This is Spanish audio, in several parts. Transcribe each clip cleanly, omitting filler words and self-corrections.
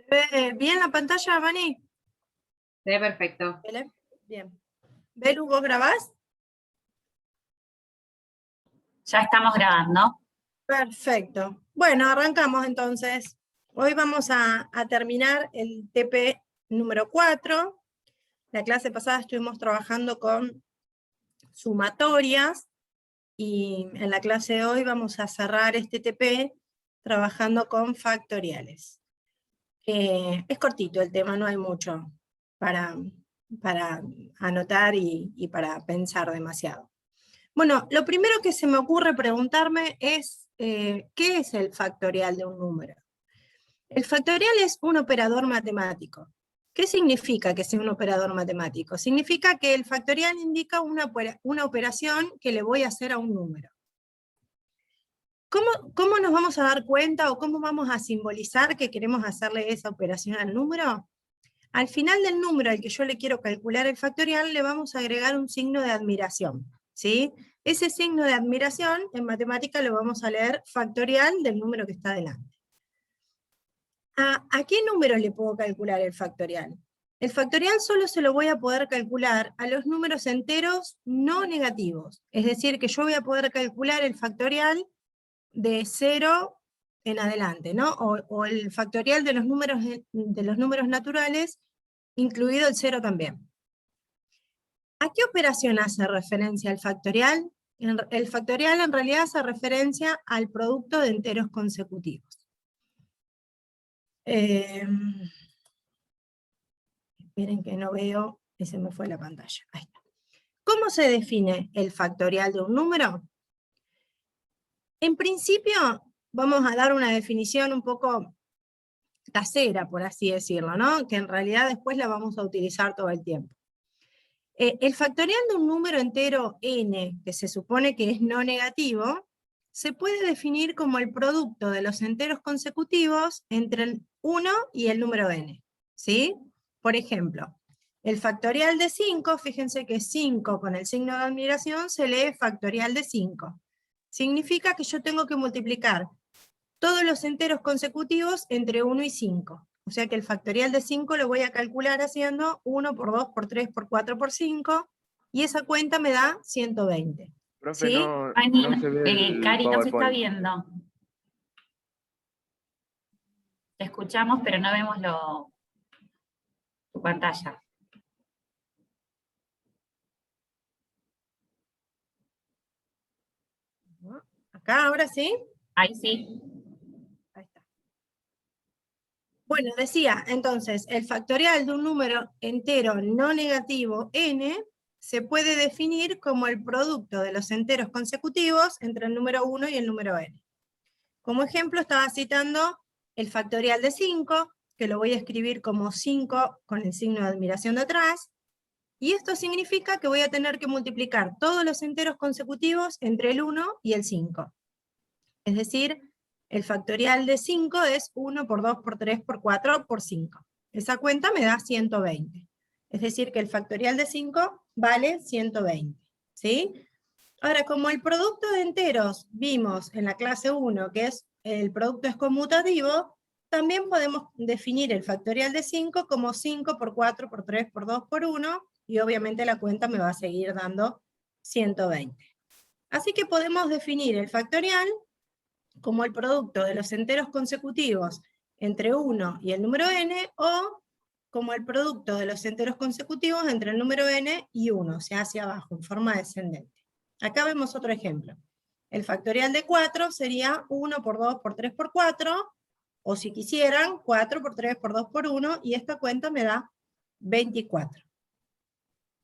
¿Ve bien la pantalla, Vani? Se ve perfecto. Bien. Belu, ¿vos grabás? Ya estamos grabando. Perfecto. Bueno, arrancamos entonces. Hoy vamos a terminar el TP número 4. La clase pasada estuvimos trabajando con sumatorias y en la clase de hoy vamos a cerrar este TP trabajando con factoriales. Es cortito el tema, no hay mucho para anotar y para pensar demasiado. Bueno, lo primero que se me ocurre preguntarme es, ¿qué es el factorial de un número? El factorial es un operador matemático. ¿Qué significa que sea un operador matemático? Significa que el factorial indica una operación que le voy a hacer a un número. ¿Cómo nos vamos a dar cuenta o cómo vamos a simbolizar que queremos hacerle esa operación al número? Al final del número al que yo le quiero calcular el factorial, le vamos a agregar un signo de admiración, ¿sí? Ese signo de admiración, en matemática lo vamos a leer factorial del número que está delante. ¿A qué número le puedo calcular el factorial? El factorial solo se lo voy a poder calcular a los números enteros no negativos. Es decir, que yo voy a poder calcular el factorial de 0 en adelante, ¿no? O el factorial de los números naturales, incluido el 0 también. ¿A qué operación hace referencia el factorial? El factorial en realidad hace referencia al producto de enteros consecutivos. Esperen que no veo, y se me fue la pantalla. Ahí está. ¿Cómo se define el factorial de un número? En principio, vamos a dar una definición un poco casera, por así decirlo, ¿no? Que en realidad después la vamos a utilizar todo el tiempo. El factorial de un número entero n, que se supone que es no negativo, se puede definir como el producto de los enteros consecutivos entre el 1 y el número n, ¿sí? Por ejemplo, el factorial de 5, fíjense que 5 con el signo de admiración se lee factorial de 5. Significa que yo tengo que multiplicar todos los enteros consecutivos entre 1 y 5. O sea que el factorial de 5 lo voy a calcular haciendo 1 por 2 por 3 por 4 por 5, y esa cuenta me da 120. Profe, ¿Sí? no se ve el Cari, no se está PowerPoint. viendo. Te escuchamos, pero no vemos tu pantalla. Acá, ahora sí. Ahí sí. Ahí está. Bueno, decía, entonces, el factorial de un número entero no negativo n se puede definir como el producto de los enteros consecutivos entre el número 1 y el número n. Como ejemplo estaba citando el factorial de 5, que lo voy a escribir como 5 con el signo de admiración de atrás, y esto significa que voy a tener que multiplicar todos los enteros consecutivos entre el 1 y el 5. Es decir, el factorial de 5 es 1 por 2 por 3 por 4 por 5. Esa cuenta me da 120. Es decir, que el factorial de 5 vale 120. ¿Sí? Ahora, como el producto de enteros vimos en la clase 1, que es el producto es conmutativo, también podemos definir el factorial de 5 como 5 por 4 por 3 por 2 por 1, y obviamente la cuenta me va a seguir dando 120. Así que podemos definir el factorial como el producto de los enteros consecutivos entre 1 y el número n, o como el producto de los enteros consecutivos entre el número n y 1, o sea, hacia abajo, en forma descendente. Acá vemos otro ejemplo. El factorial de 4 sería 1 por 2 por 3 por 4, o si quisieran, 4 por 3 por 2 por 1, y esta cuenta me da 24.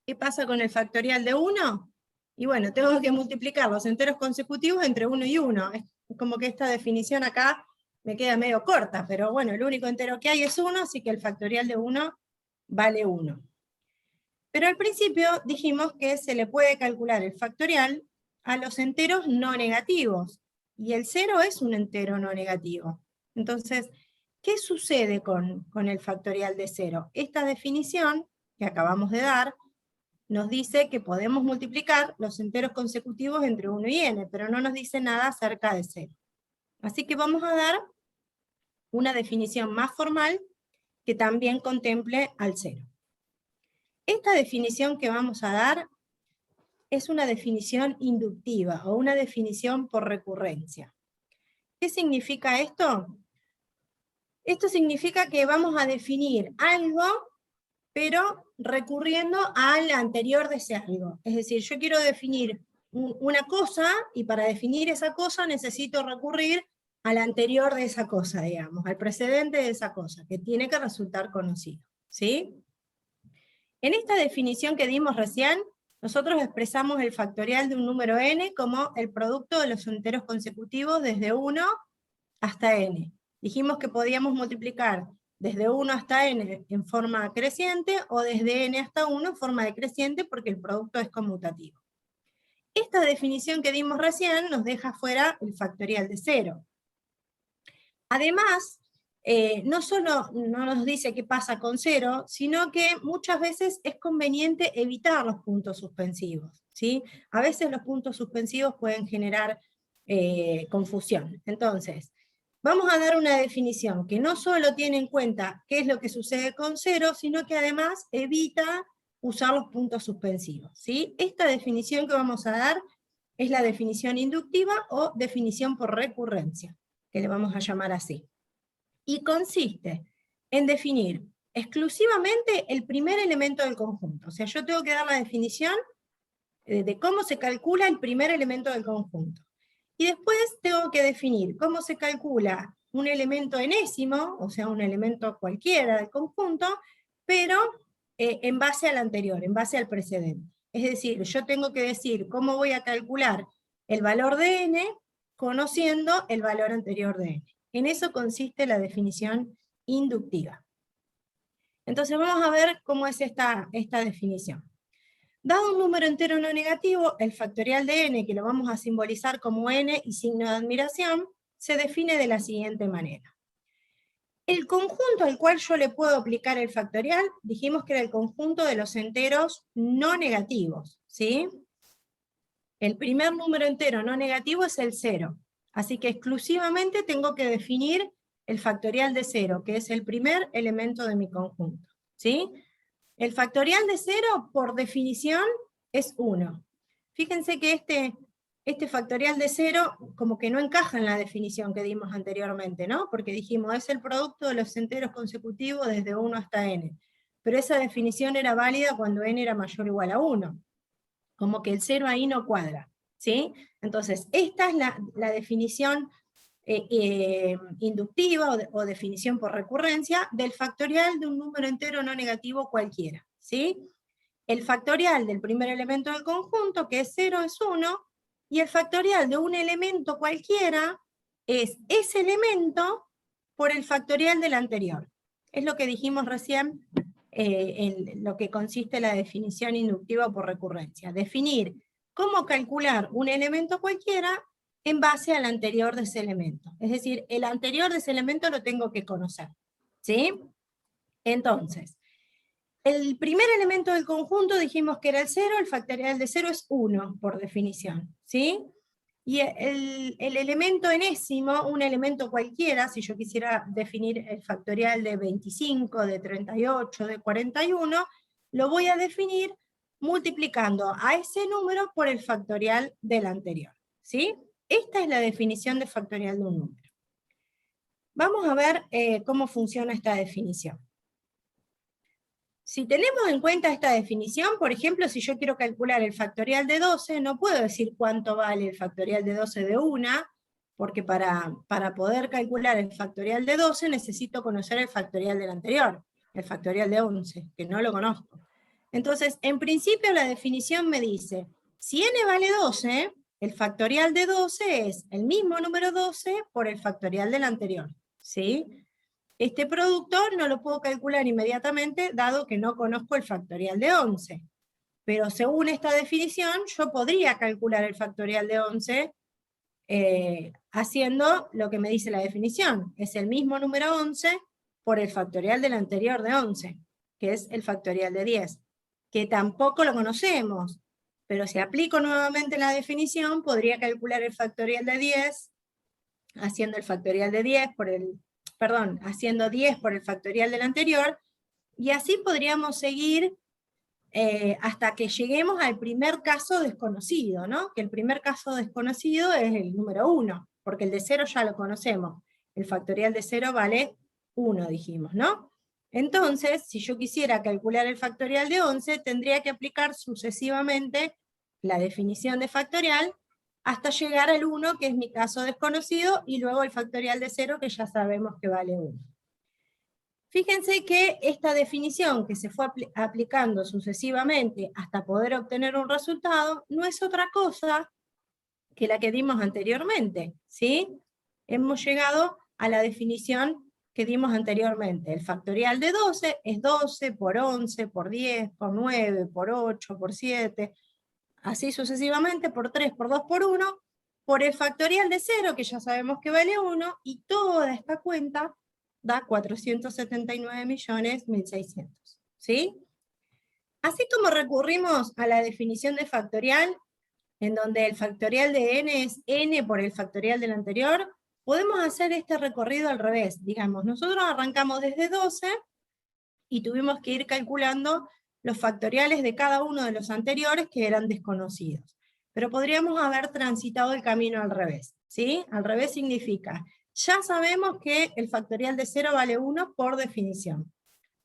¿Qué pasa con el factorial de 1? Y bueno, tengo que multiplicar los enteros consecutivos entre 1 y 1. Es como que esta definición acá me queda medio corta, pero bueno, el único entero que hay es 1, así que el factorial de 1 vale 1. Pero al principio dijimos que se le puede calcular el factorial a los enteros no negativos, y el 0 es un entero no negativo. Entonces, ¿qué sucede con el factorial de 0? Esta definición que acabamos de dar nos dice que podemos multiplicar los enteros consecutivos entre 1 y n, pero no nos dice nada acerca de 0. Así que vamos a dar una definición más formal que también contemple al 0. Esta definición que vamos a dar es una definición inductiva o una definición por recurrencia. ¿Qué significa esto? Esto significa que vamos a definir algo, pero recurriendo al anterior de ese algo. Es decir, yo quiero definir una cosa, y para definir esa cosa necesito recurrir al anterior de esa cosa, digamos, al precedente de esa cosa, que tiene que resultar conocido, ¿sí? En esta definición que dimos recién, nosotros expresamos el factorial de un número n como el producto de los enteros consecutivos desde 1 hasta n. Dijimos que podíamos multiplicar desde 1 hasta n en forma creciente, o desde n hasta 1 en forma decreciente, porque el producto es conmutativo. Esta definición que dimos recién nos deja fuera el factorial de 0. Además, no solo no nos dice qué pasa con 0, sino que muchas veces es conveniente evitar los puntos suspensivos, ¿sí? A veces los puntos suspensivos pueden generar confusión. Entonces, vamos a dar una definición que no solo tiene en cuenta qué es lo que sucede con 0, sino que además evita usar los puntos suspensivos, ¿sí? Esta definición que vamos a dar es la definición inductiva o definición por recurrencia, que le vamos a llamar así. Y consiste en definir exclusivamente el primer elemento del conjunto. O sea, yo tengo que dar la definición de cómo se calcula el primer elemento del conjunto. Y después tengo que definir cómo se calcula un elemento enésimo, o sea, un elemento cualquiera del conjunto, pero en base al anterior, en base al precedente. Es decir, yo tengo que decir cómo voy a calcular el valor de n conociendo el valor anterior de n. En eso consiste la definición inductiva. Entonces vamos a ver cómo es esta definición. Dado un número entero no negativo, el factorial de n, que lo vamos a simbolizar como n y signo de admiración, se define de la siguiente manera. El conjunto al cual yo le puedo aplicar el factorial, dijimos que era el conjunto de los enteros no negativos, ¿sí? El primer número entero no negativo es el 0, así que exclusivamente tengo que definir el factorial de 0, que es el primer elemento de mi conjunto, ¿sí? El factorial de 0, por definición, es 1. Fíjense que este factorial de 0 como que no encaja en la definición que dimos anteriormente, ¿no? Porque dijimos, es el producto de los enteros consecutivos desde 1 hasta n. Pero esa definición era válida cuando n era mayor o igual a 1. Como que el 0 ahí no cuadra, ¿sí? Entonces, esta es la definición inductiva o definición por recurrencia del factorial de un número entero no negativo cualquiera, ¿sí? El factorial del primer elemento del conjunto, que es 0, es 1, y el factorial de un elemento cualquiera es ese elemento por el factorial del anterior. Es lo que dijimos recién, en lo que consiste la definición inductiva por recurrencia. Definir cómo calcular un elemento cualquiera en base al anterior de ese elemento. Es decir, el anterior de ese elemento lo tengo que conocer, ¿sí? Entonces, el primer elemento del conjunto dijimos que era el 0, el factorial de 0 es 1, por definición, ¿sí? Y el elemento enésimo, un elemento cualquiera, si yo quisiera definir el factorial de 25, de 38, de 41, lo voy a definir multiplicando a ese número por el factorial del anterior, ¿sí? Esta es la definición de factorial de un número. Vamos a ver cómo funciona esta definición. Si tenemos en cuenta esta definición, por ejemplo, si yo quiero calcular el factorial de 12, no puedo decir cuánto vale el factorial de 12 de una, porque para poder calcular el factorial de 12 necesito conocer el factorial del anterior, el factorial de 11, que no lo conozco. Entonces, en principio la definición me dice, si n vale 12, el factorial de 12 es el mismo número 12 por el factorial del anterior, ¿sí? Este producto no lo puedo calcular inmediatamente, dado que no conozco el factorial de 11. Pero según esta definición, yo podría calcular el factorial de 11 haciendo lo que me dice la definición. Es el mismo número 11 por el factorial del anterior de 11, que es el factorial de 10, que tampoco lo conocemos. Pero si aplico nuevamente la definición, podría calcular el factorial de 10 haciendo el factorial de 10 por el perdón, haciendo 10 por el factorial del anterior, y así podríamos seguir hasta que lleguemos al primer caso desconocido, ¿no? Que el primer caso desconocido es el número 1, porque el de 0 ya lo conocemos. El factorial de 0 vale 1, dijimos, ¿no? Entonces, si yo quisiera calcular el factorial de 11, tendría que aplicar sucesivamente la definición de factorial hasta llegar al 1, que es mi caso desconocido, y luego el factorial de 0, que ya sabemos que vale 1. Fíjense que esta definición que se fue aplicando sucesivamente hasta poder obtener un resultado, no es otra cosa que la que dimos anteriormente, ¿sí? Hemos llegado a la definición que dimos anteriormente. El factorial de 12 es 12 por 11, por 10, por 9, por 8, por 7, así sucesivamente, por 3, por 2, por 1, por el factorial de 0, que ya sabemos que vale 1, y toda esta cuenta da 479.600.000, ¿sí? Así como recurrimos a la definición de factorial, en donde el factorial de n es n por el factorial del anterior, podemos hacer este recorrido al revés. Digamos, nosotros arrancamos desde 12 y tuvimos que ir calculando los factoriales de cada uno de los anteriores que eran desconocidos. Pero podríamos haber transitado el camino al revés, ¿sí? Al revés significa, ya sabemos que el factorial de 0 vale 1 por definición.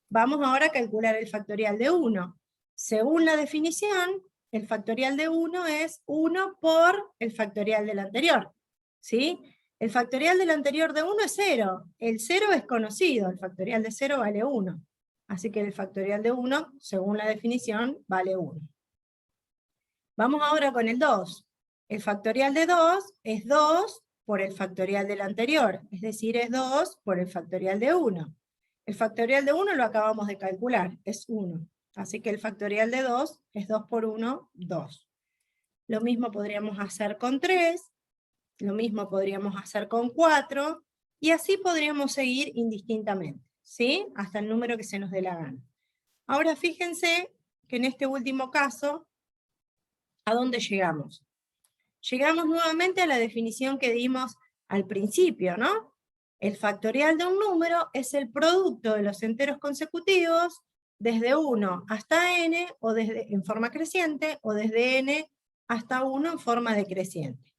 Vamos ahora a calcular el factorial de 1. Según la definición, el factorial de 1 es 1 por el factorial del anterior, ¿sí? El factorial del anterior de 1 es 0. El 0 es conocido, el factorial de 0 vale 1. Así que el factorial de 1, según la definición, vale 1. Vamos ahora con el 2. El factorial de 2 es 2 por el factorial del anterior, es decir, es 2 por el factorial de 1. El factorial de 1 lo acabamos de calcular, es 1. Así que el factorial de 2 es 2 por 1, 2. Lo mismo podríamos hacer con 3, lo mismo podríamos hacer con 4, y así podríamos seguir indistintamente, ¿sí? Hasta el número que se nos dé la gana. Ahora fíjense que en este último caso, ¿a dónde llegamos? Llegamos nuevamente a la definición que dimos al principio, ¿no? El factorial de un número es el producto de los enteros consecutivos desde 1 hasta n, o desde, en forma creciente, o desde n hasta 1 en forma decreciente.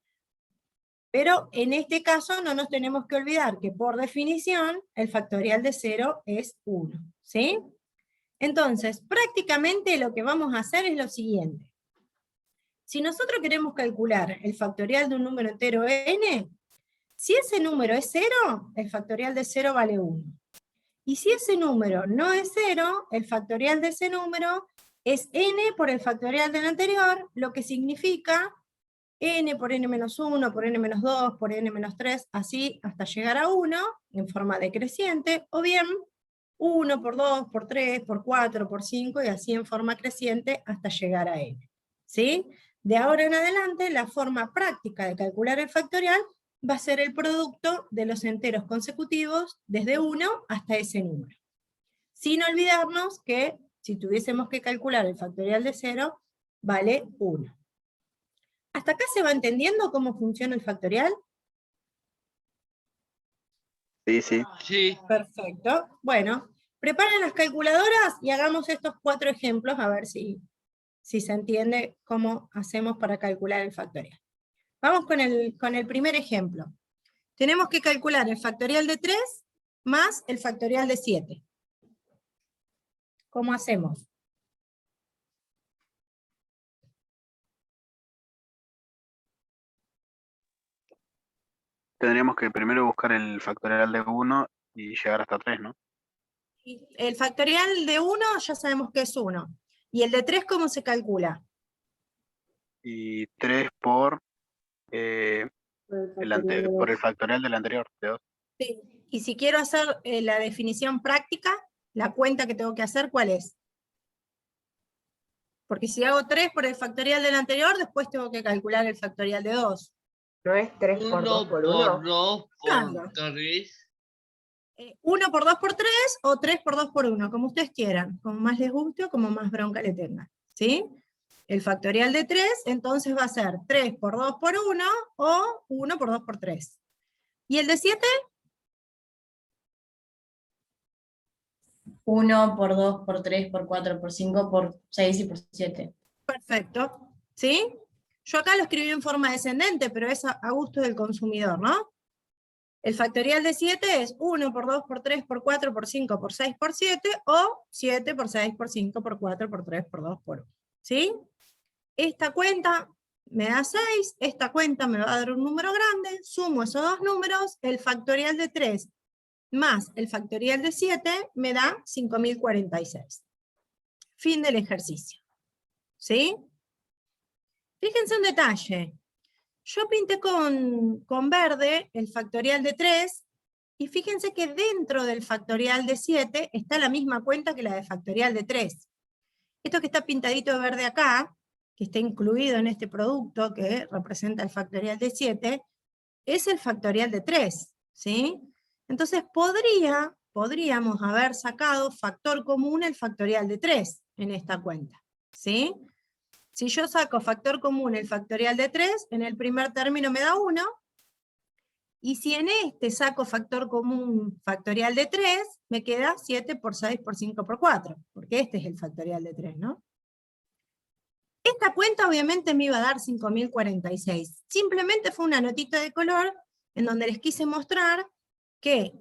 Pero en este caso no nos tenemos que olvidar que por definición el factorial de 0 es 1, ¿sí? Entonces, prácticamente lo que vamos a hacer es lo siguiente. Si nosotros queremos calcular el factorial de un número entero n, si ese número es 0, el factorial de 0 vale 1. Y si ese número no es 0, el factorial de ese número es n por el factorial del anterior, lo que significa n por n-1, por n-2, por n-3, así hasta llegar a 1, en forma decreciente, o bien 1 por 2, por 3, por 4, por 5, y así en forma creciente hasta llegar a n. ¿Sí? De ahora en adelante, la forma práctica de calcular el factorial va a ser el producto de los enteros consecutivos desde 1 hasta ese número. Sin olvidarnos que, si tuviésemos que calcular el factorial de 0, vale 1. ¿Hasta acá se va entendiendo cómo funciona el factorial? Sí, sí. Sí. Perfecto. Bueno, preparen las calculadoras y hagamos estos 4 ejemplos a ver si se entiende cómo hacemos para calcular el factorial. Vamos con el primer ejemplo. Tenemos que calcular el factorial de 3 más el factorial de 7. ¿Cómo hacemos? Tendríamos que primero buscar el factorial de 1 y llegar hasta 3, ¿no? El factorial de 1 ya sabemos que es 1. ¿Y el de 3 cómo se calcula? Y 3 por, por el factorial del anterior, de 2. Sí. Y si quiero hacer la definición práctica, la cuenta que tengo que hacer, ¿cuál es? Porque si hago 3 por el factorial del anterior, después tengo que calcular el factorial de 2. ¿No es 3 por 2 por 1? 2 Claro. por 3. 1 por 2 por 3 o 3 por 2 por 1, como ustedes quieran, como más les guste o como más bronca le tengan, ¿sí? El factorial de 3 entonces va a ser 3 por 2 por 1 o 1 por 2 por 3. ¿Y el de 7? 1 por 2, por 3, por 4, por 5, por 6 y por 7. Perfecto, ¿sí? Yo acá lo escribí en forma descendente, pero es a gusto del consumidor, ¿no? El factorial de 7 es 1 por 2, por 3, por 4, por 5, por 6, por 7, o 7 por 6, por 5, por 4, por 3, por 2, por 1. ¿Sí? Esta cuenta me da 6, esta cuenta me va a dar un número grande, sumo esos dos números, el factorial de 3 más el factorial de 7 me da 5046. Fin del ejercicio. ¿Sí? Fíjense un detalle. Yo pinté con verde el factorial de 3, y fíjense que dentro del factorial de 7 está la misma cuenta que la de factorial de 3. Esto que está pintadito de verde acá, que está incluido en este producto que representa el factorial de 7, es el factorial de 3, ¿sí? Entonces podríamos haber sacado factor común el factorial de 3 en esta cuenta, ¿sí? Si yo saco factor común el factorial de 3, en el primer término me da 1, y si en este saco factor común factorial de 3, me queda 7 por 6 por 5 por 4, porque este es el factorial de 3, ¿no? Esta cuenta obviamente me iba a dar 5046. Simplemente fue una notita de color en donde les quise mostrar que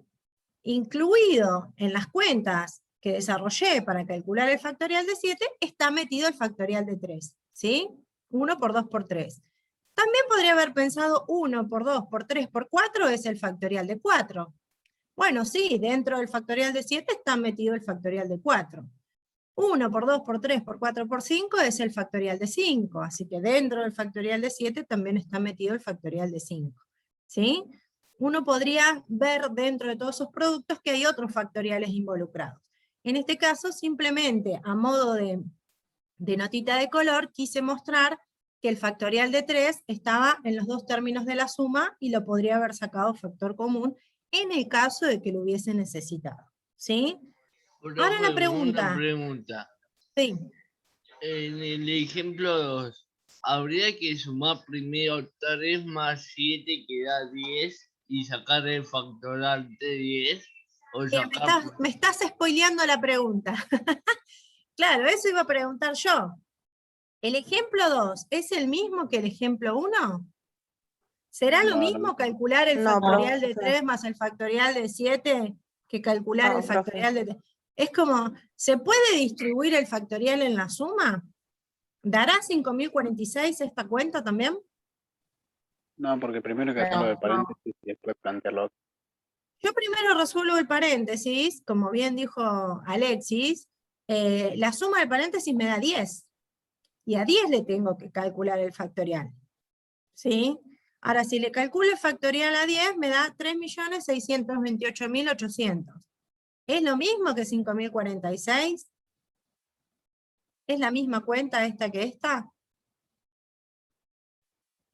incluido en las cuentas que desarrollé para calcular el factorial de 7, está metido el factorial de 3, ¿sí? 1 por 2 por 3. También podría haber pensado 1 por 2 por 3 por 4 es el factorial de 4. Bueno, sí, dentro del factorial de 7 está metido el factorial de 4. 1 por 2 por 3 por 4 por 5 es el factorial de 5, así que dentro del factorial de 7 también está metido el factorial de 5. ¿Sí? Uno podría ver dentro de todos esos productos que hay otros factoriales involucrados. En este caso, simplemente a modo de notita de color, quise mostrar que el factorial de 3 estaba en los dos términos de la suma y lo podría haber sacado factor común en el caso de que lo hubiese necesitado. ¿Sí? Ahora la pregunta. Una pregunta. Sí. En el ejemplo 2, ¿habría que sumar primero 3 más 7 que da 10 y sacar el factorial de 10? ¿O sacar... Me estás spoileando la pregunta. Claro, eso iba a preguntar yo. ¿El ejemplo 2 es el mismo que el ejemplo 1? ¿Será lo mismo calcular el factorial de 3 más el factorial de 7 que calcular el factorial de 3? Es como, ¿se puede distribuir el factorial en la suma? ¿Dará 5046 esta cuenta también? No, porque primero hay que hacerlo de paréntesis y después plantearlo. Yo primero resuelvo el paréntesis, como bien dijo Alexis, la suma de paréntesis me da 10. Y a 10 le tengo que calcular el factorial. ¿Sí? Ahora, si le calculo el factorial a 10, me da 3.628.800. ¿Es lo mismo que 5046? ¿Es la misma cuenta esta que esta?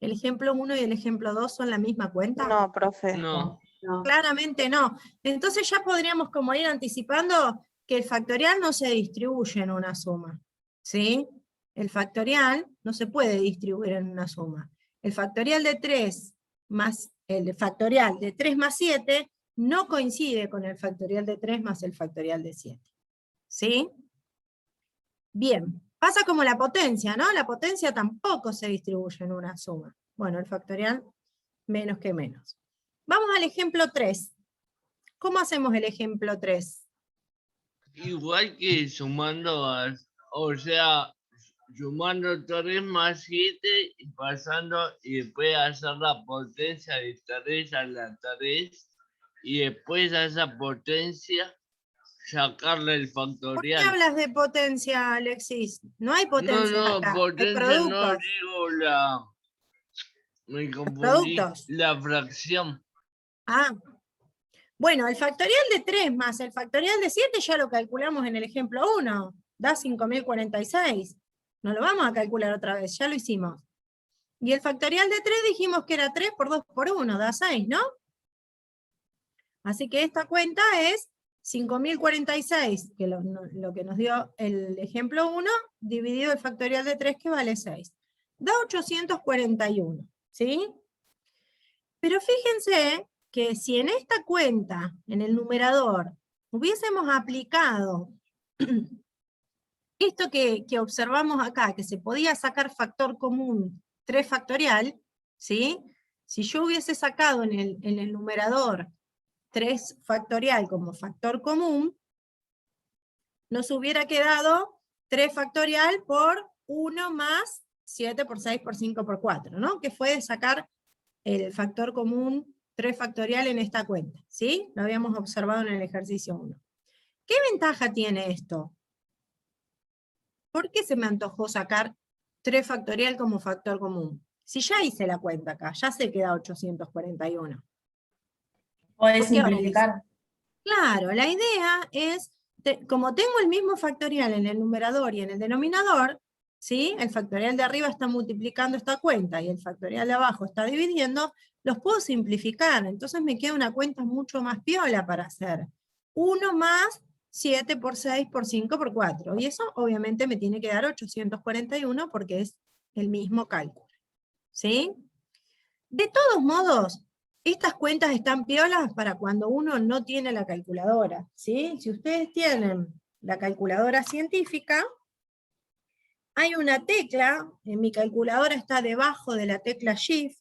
¿El ejemplo 1 y el ejemplo 2 son la misma cuenta? No, profe. No. Claramente no. Entonces ya podríamos como ir anticipando que el factorial no se distribuye en una suma. ¿Sí? El factorial no se puede distribuir en una suma. El factorial de 3 más el factorial de 3 más 7 no coincide con el factorial de 3 más el factorial de 7. ¿Sí? Bien, pasa como la potencia, ¿no? La potencia tampoco se distribuye en una suma. Bueno, el factorial menos que menos. Vamos al ejemplo 3. ¿Cómo hacemos el ejemplo 3? Igual que sumando, o sea, sumando 3 más 7 y pasando y después hacer la potencia de 3 a la 3 y después a esa potencia sacarle el ¿Por qué factorial. hablas de potencia, Alexis? No hay potencia No, acá, hay potencia productos. no digo la... Me confundí. Productos. La fracción. Ah, bueno, el factorial de 3 más el factorial de 7 ya lo calculamos en el ejemplo 1, da 5046. No lo vamos a calcular otra vez, ya lo hicimos. Y el factorial de 3 dijimos que era 3 por 2 por 1, da 6, ¿no? Así que esta cuenta es 5046, que lo que nos dio el ejemplo 1, dividido el factorial de 3, que vale 6. Da 841, ¿sí? Pero fíjense que si en esta cuenta, en el numerador, hubiésemos aplicado esto que observamos acá, que se podía sacar factor común 3 factorial, ¿sí? Si yo hubiese sacado en el numerador 3 factorial como factor común, nos hubiera quedado 3 factorial por 1 más 7 por 6 por 5 por 4, ¿no? Que fue de sacar el factor común 3 factorial en esta cuenta, ¿sí? Lo habíamos observado en el ejercicio 1. ¿Qué ventaja tiene esto? ¿Por qué se me antojó sacar 3 factorial como factor común? Si ya hice la cuenta acá, ya sé que da 841. Podés ¿Por qué ahora simplificar. Claro, la idea es, como tengo el mismo factorial en el numerador y en el denominador, ¿sí? El factorial de arriba está multiplicando esta cuenta y el factorial de abajo está dividiendo, los puedo simplificar, entonces me queda una cuenta mucho más piola para hacer. 1 más 7 por 6 por 5 por 4, y eso obviamente me tiene que dar 841 porque es el mismo cálculo, ¿sí? De todos modos, estas cuentas están piolas para cuando uno no tiene la calculadora, ¿sí? Si ustedes tienen la calculadora científica, hay una tecla, en mi calculadora está debajo de la tecla Shift,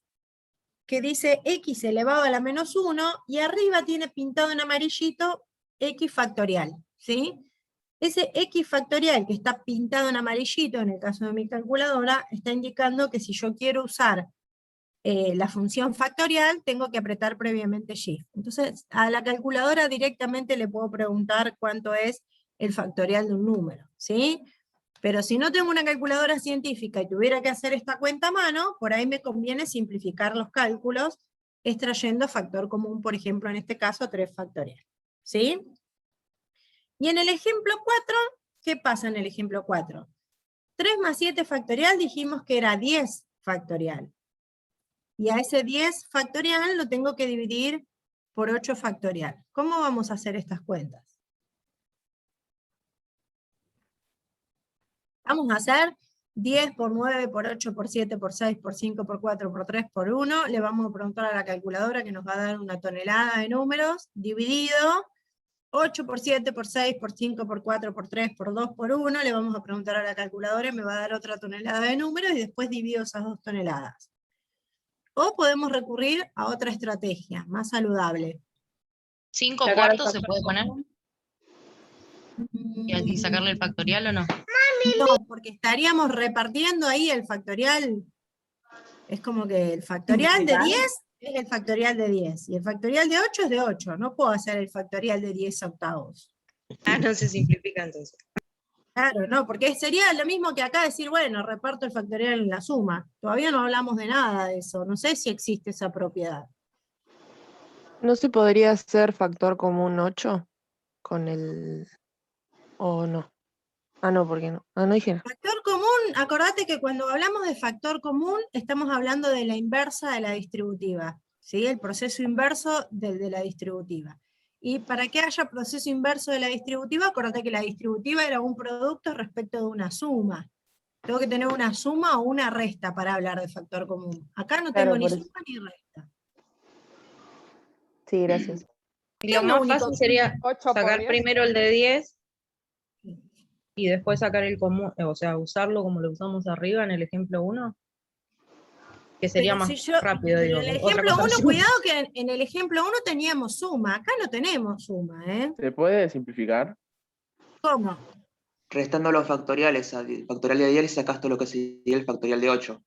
que dice x elevado a la menos 1, y arriba tiene pintado en amarillito x factorial, ¿sí? Ese x factorial que está pintado en amarillito, en el caso de mi calculadora, está indicando que si yo quiero usar la función factorial, tengo que apretar previamente Shift. Entonces, a la calculadora directamente le puedo preguntar cuánto es el factorial de un número, ¿sí? Pero si no tengo una calculadora científica y tuviera que hacer esta cuenta a mano, por ahí me conviene simplificar los cálculos extrayendo factor común, por ejemplo, en este caso 3 factorial, ¿sí? Y en el ejemplo 4, ¿qué pasa en el ejemplo 4? 3 más 7 factorial dijimos que era 10 factorial. Y a ese 10 factorial lo tengo que dividir por 8 factorial. ¿Cómo vamos a hacer estas cuentas? Vamos a hacer 10 por 9, por 8, por 7, por 6, por 5, por 4, por 3, por 1. Le vamos a preguntar a la calculadora que nos va a dar una tonelada de números, dividido 8 por 7, por 6, por 5, por 4, por 3, por 2, por 1. Le vamos a preguntar a la calculadora y me va a dar otra tonelada de números y después divido esas 2 toneladas. O podemos recurrir a otra estrategia, más saludable. 5 Sacar cuartos el se factor puede poner común. y sacarle el factorial o no. No, porque estaríamos repartiendo ahí el factorial. Es como que el factorial de 10 es el factorial de 10, y el factorial de 8 es de 8. No puedo hacer el factorial de 10 octavos. Ah, no se simplifica entonces. Claro, no, porque sería lo mismo que acá decir, bueno, reparto el factorial en la suma. Todavía no hablamos de nada de eso, no sé si existe esa propiedad. ¿No se podría hacer factor común 8 con el... o no? Ah, no, ¿por qué no? Ah, no dije nada. Factor común, acordate que cuando hablamos de factor común, estamos hablando de la inversa de la distributiva, ¿sí? El proceso inverso del de la distributiva. Y para que haya proceso inverso de la distributiva, acordate que la distributiva era un producto respecto de una suma. Tengo que tener una suma o una resta para hablar de factor común. Acá no Claro, tengo ni por eso. suma ni resta. Sí, gracias. Lo es lo más único fácil que- sería 8 por sacar 10. primero el de 10 y después sacar el común, o sea, usarlo como lo usamos arriba en el ejemplo 1, que sería Pero más si yo- rápido, en digo. el Otra ejemplo cosa 1, es- cuidado que en el ejemplo 1 teníamos suma, acá no tenemos suma, ¿eh? ¿Se puede simplificar? ¿Cómo? Restando los factoriales, al factorial de 10 sacas todo lo que sería el factorial de 8.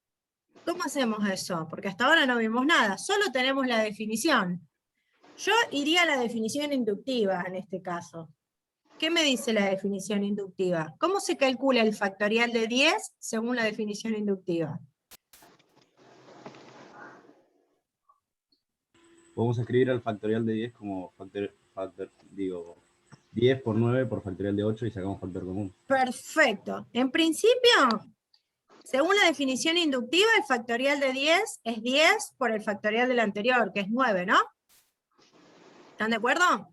¿Cómo hacemos eso? Porque hasta ahora no vimos nada, solo tenemos la definición. Yo iría a la definición inductiva en este caso. ¿Qué me dice la definición inductiva? ¿Cómo se calcula el factorial de 10 según la definición inductiva? Podemos escribir el factorial de 10 como digo, 10 por 9 por factorial de 8 y sacamos factor común. Perfecto. En principio, según la definición inductiva, el factorial de 10 es 10 por el factorial del anterior, que es 9, ¿no? ¿Están de acuerdo?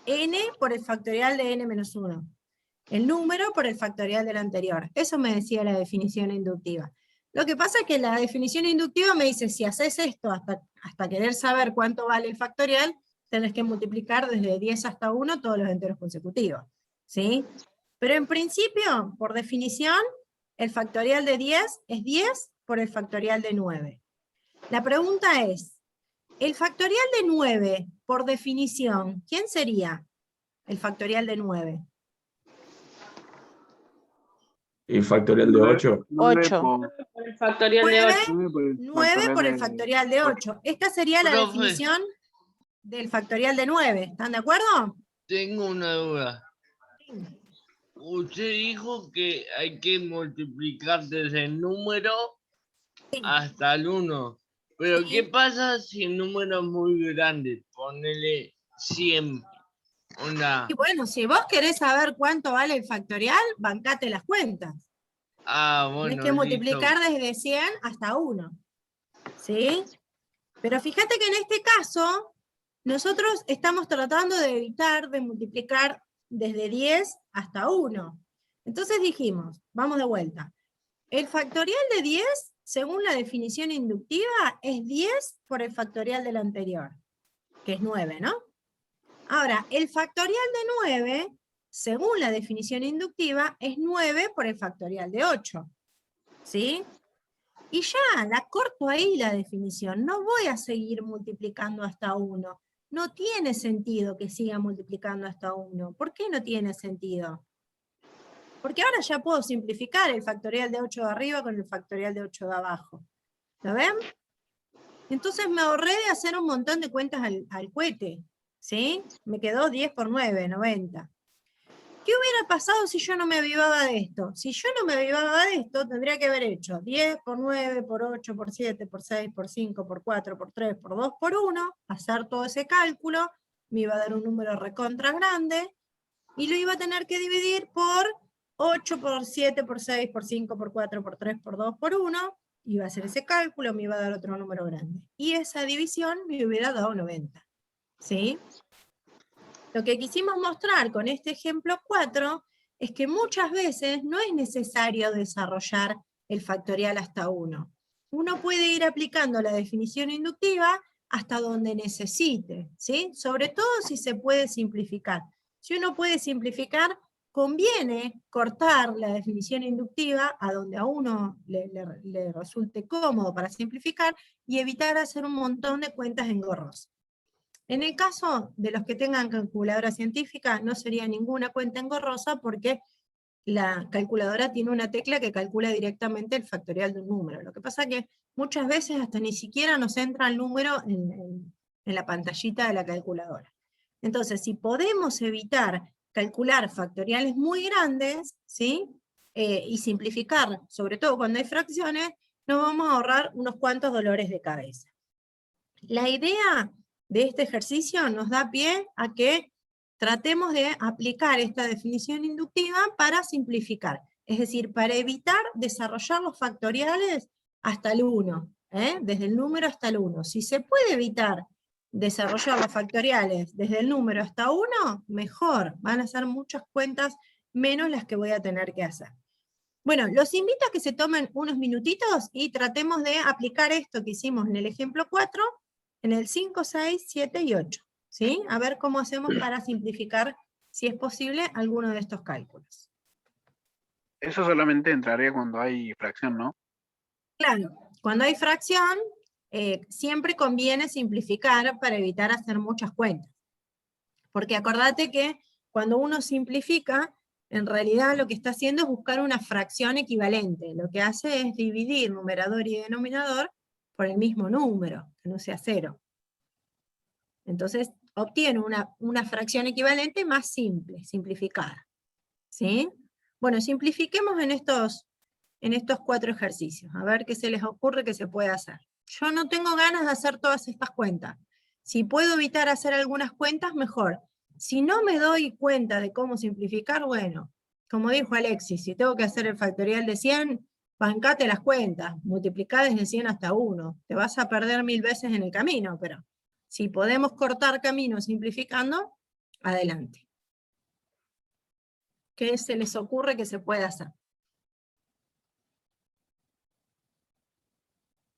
N por el factorial de n menos 1. El número por el factorial del anterior. Eso me decía la definición inductiva. Lo que pasa es que la definición inductiva me dice, si haces esto hasta querer saber cuánto vale el factorial, tenés que multiplicar desde 10 hasta 1 todos los enteros consecutivos, ¿sí? Pero en principio, por definición, el factorial de 10 es 10 por el factorial de 9. La pregunta es, ¿el factorial de 9, por definición, quién sería el factorial de 9? ¿Y factorial de 8? 8. Por el factorial de 8. 9 por el factorial de 8. Esta sería la Profe. definición del factorial de 9. ¿Están de acuerdo? Tengo una duda. Usted dijo que hay que multiplicar desde el número Sí. hasta el 1. Pero Sí. ¿qué pasa si el número es muy grande? Ponele 100. Una. Y bueno, si vos querés saber cuánto vale el factorial, bancate las cuentas. Ah, Tenés bueno, que listo. multiplicar desde 100 hasta 1. ¿Sí? Pero fíjate que en este caso, nosotros estamos tratando de evitar de multiplicar desde 10 hasta 1. Entonces dijimos, vamos de vuelta. El factorial de 10, según la definición inductiva, es 10 por el factorial del anterior, que es 9, ¿no? Ahora, el factorial de 9, según la definición inductiva, es 9 por el factorial de 8. ¿Sí? Y ya, la corto ahí la definición. No voy a seguir multiplicando hasta 1. No tiene sentido que siga multiplicando hasta 1. ¿Por qué no tiene sentido? Porque ahora ya puedo simplificar el factorial de 8 de arriba con el factorial de 8 de abajo. ¿Lo ven? Entonces me ahorré de hacer un montón de cuentas al cohete. ¿Sí? Me quedó 10 por 9, 90. ¿Qué hubiera pasado si yo no me avivaba de esto? Si yo no me avivaba de esto, tendría que haber hecho 10 por 9, por 8, por 7, por 6, por 5, por 4, por 3, por 2, por 1, hacer todo ese cálculo, me iba a dar un número recontra grande, y lo iba a tener que dividir por 8, por 7, por 6, por 5, por 4, por 3, por 2, por 1, iba a hacer ese cálculo, me iba a dar otro número grande. Y esa división me hubiera dado 90. ¿Sí? Lo que quisimos mostrar con este ejemplo 4 es que muchas veces no es necesario desarrollar el factorial hasta 1. Uno puede ir aplicando la definición inductiva hasta donde necesite, ¿sí? Sobre todo si se puede simplificar. Si uno puede simplificar, conviene cortar la definición inductiva a donde a uno le resulte cómodo para simplificar y evitar hacer un montón de cuentas engorrosas. En el caso de los que tengan calculadora científica, no sería ninguna cuenta engorrosa porque la calculadora tiene una tecla que calcula directamente el factorial de un número. Lo que pasa es que muchas veces hasta ni siquiera nos entra el número en la pantallita de la calculadora. Entonces, si podemos evitar calcular factoriales muy grandes, ¿sí? Y simplificar, sobre todo cuando hay fracciones, nos vamos a ahorrar unos cuantos dolores de cabeza. La idea de este ejercicio nos da pie a que tratemos de aplicar esta definición inductiva para simplificar, es decir, para evitar desarrollar los factoriales hasta el 1, desde el número hasta el 1. Si se puede evitar desarrollar los factoriales desde el número hasta 1, mejor, van a ser muchas cuentas menos las que voy a tener que hacer. Bueno, los invito a que se tomen unos minutitos y tratemos de aplicar esto que hicimos en el ejemplo 4, en el 5, 6, 7 y 8. ¿Sí? A ver cómo hacemos para simplificar, si es posible, alguno de estos cálculos. Eso solamente entraría cuando hay fracción, ¿no? Claro, cuando hay fracción, siempre conviene simplificar para evitar hacer muchas cuentas. Porque acordate que cuando uno simplifica, en realidad lo que está haciendo es buscar una fracción equivalente. Lo que hace es dividir numerador y denominador por el mismo número, que no sea 0. Entonces obtiene una fracción equivalente más simple, simplificada. ¿Sí? Bueno, simplifiquemos en estos 4 ejercicios, a ver qué se les ocurre que se puede hacer. Yo no tengo ganas de hacer todas estas cuentas. Si puedo evitar hacer algunas cuentas, mejor. Si no me doy cuenta de cómo simplificar, bueno, como dijo Alexis, si tengo que hacer el factorial de 100, bancate las cuentas, multiplicá desde 100 hasta 1. Te vas a perder 1000 veces en el camino, pero si podemos cortar camino simplificando, adelante. ¿Qué se les ocurre que se puede hacer?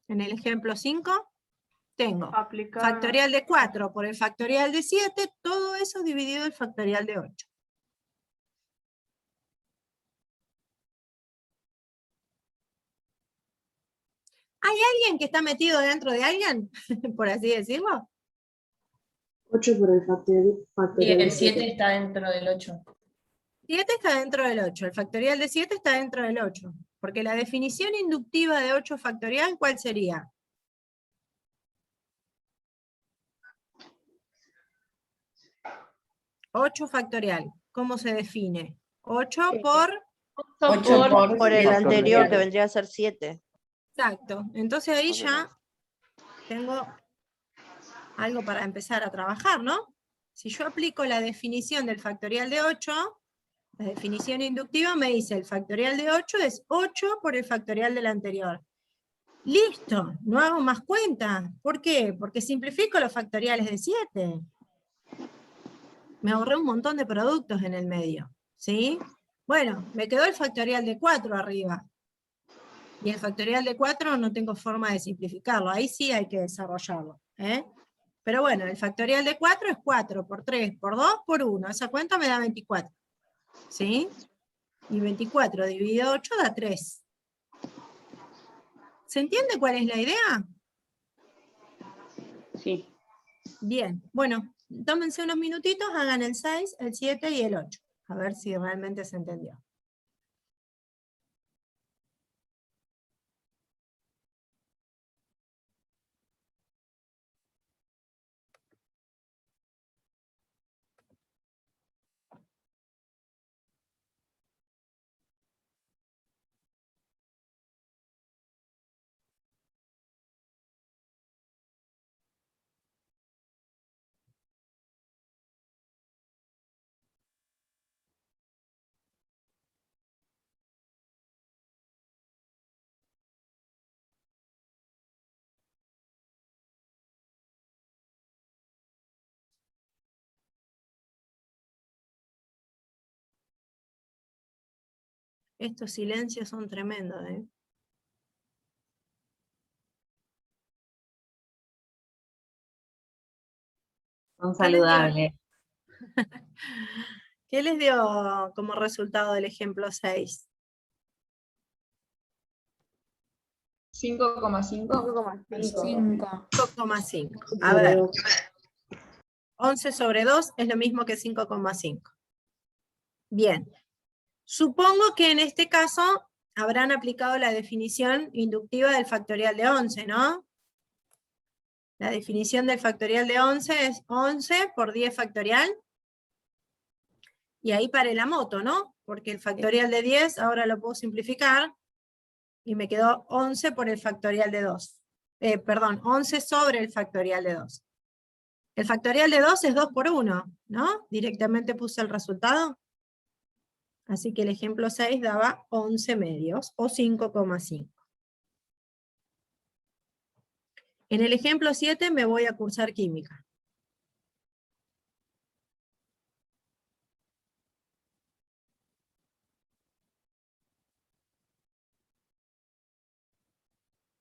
En el ejemplo 5, tengo factorial de 4 por el factorial de 7, todo eso dividido el factorial de 8. ¿Hay alguien que está metido dentro de alguien? Por así decirlo. 8 por el Y factorial de el 7 7. está dentro del 8. 7 está dentro del 8, el factorial de 7 está dentro del 8. Porque la definición inductiva de 8 factorial, ¿cuál sería? ¿8 factorial? ¿Cómo se define? 8 por... 8 Por el anterior, que factorial. vendría a ser 7. Exacto. Entonces ahí ya tengo algo para empezar a trabajar, ¿no? Si yo aplico la definición del factorial de 8, la definición inductiva me dice el factorial de 8 es 8 por el factorial del anterior. Listo, no hago más cuenta. ¿Por qué? Porque simplifico los factoriales de 7. Me ahorré un montón de productos en el medio, ¿sí? Bueno, me quedó el factorial de 4 arriba. Y el factorial de 4 no tengo forma de simplificarlo, ahí sí hay que desarrollarlo, ¿eh? Pero bueno, el factorial de 4 es 4 por 3, por 2, por 1. Esa cuenta me da 24. ¿Sí? Y 24 dividido 8 da 3. ¿Se entiende cuál es la idea? Sí. Bien, bueno, tómense unos minutitos, hagan el 6, el 7 y el 8. A ver si realmente se entendió. Estos silencios son tremendos, ¿eh? Son ¿Qué les dio? saludables. ¿Qué les dio como resultado del ejemplo 6? 5,5. 5,5. A ver, 11 sobre 2 es lo mismo que 5,5. Bien. Supongo que en este caso habrán aplicado la definición inductiva del factorial de 11, ¿no? La definición del factorial de 11 es 11 por 10 factorial. Y ahí paré la moto, ¿no? Porque el factorial de 10 ahora lo puedo simplificar. Y me quedó 11 por el factorial de 2. Perdón, 11 sobre el factorial de 2. El factorial de 2 es 2 por 1, ¿no? Directamente puse el resultado. Así que el ejemplo 6 daba 11 medios, o 5,5. En el ejemplo 7 me voy a cursar química.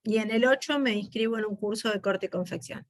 Y en el 8 me inscribo en un curso de corte y confección.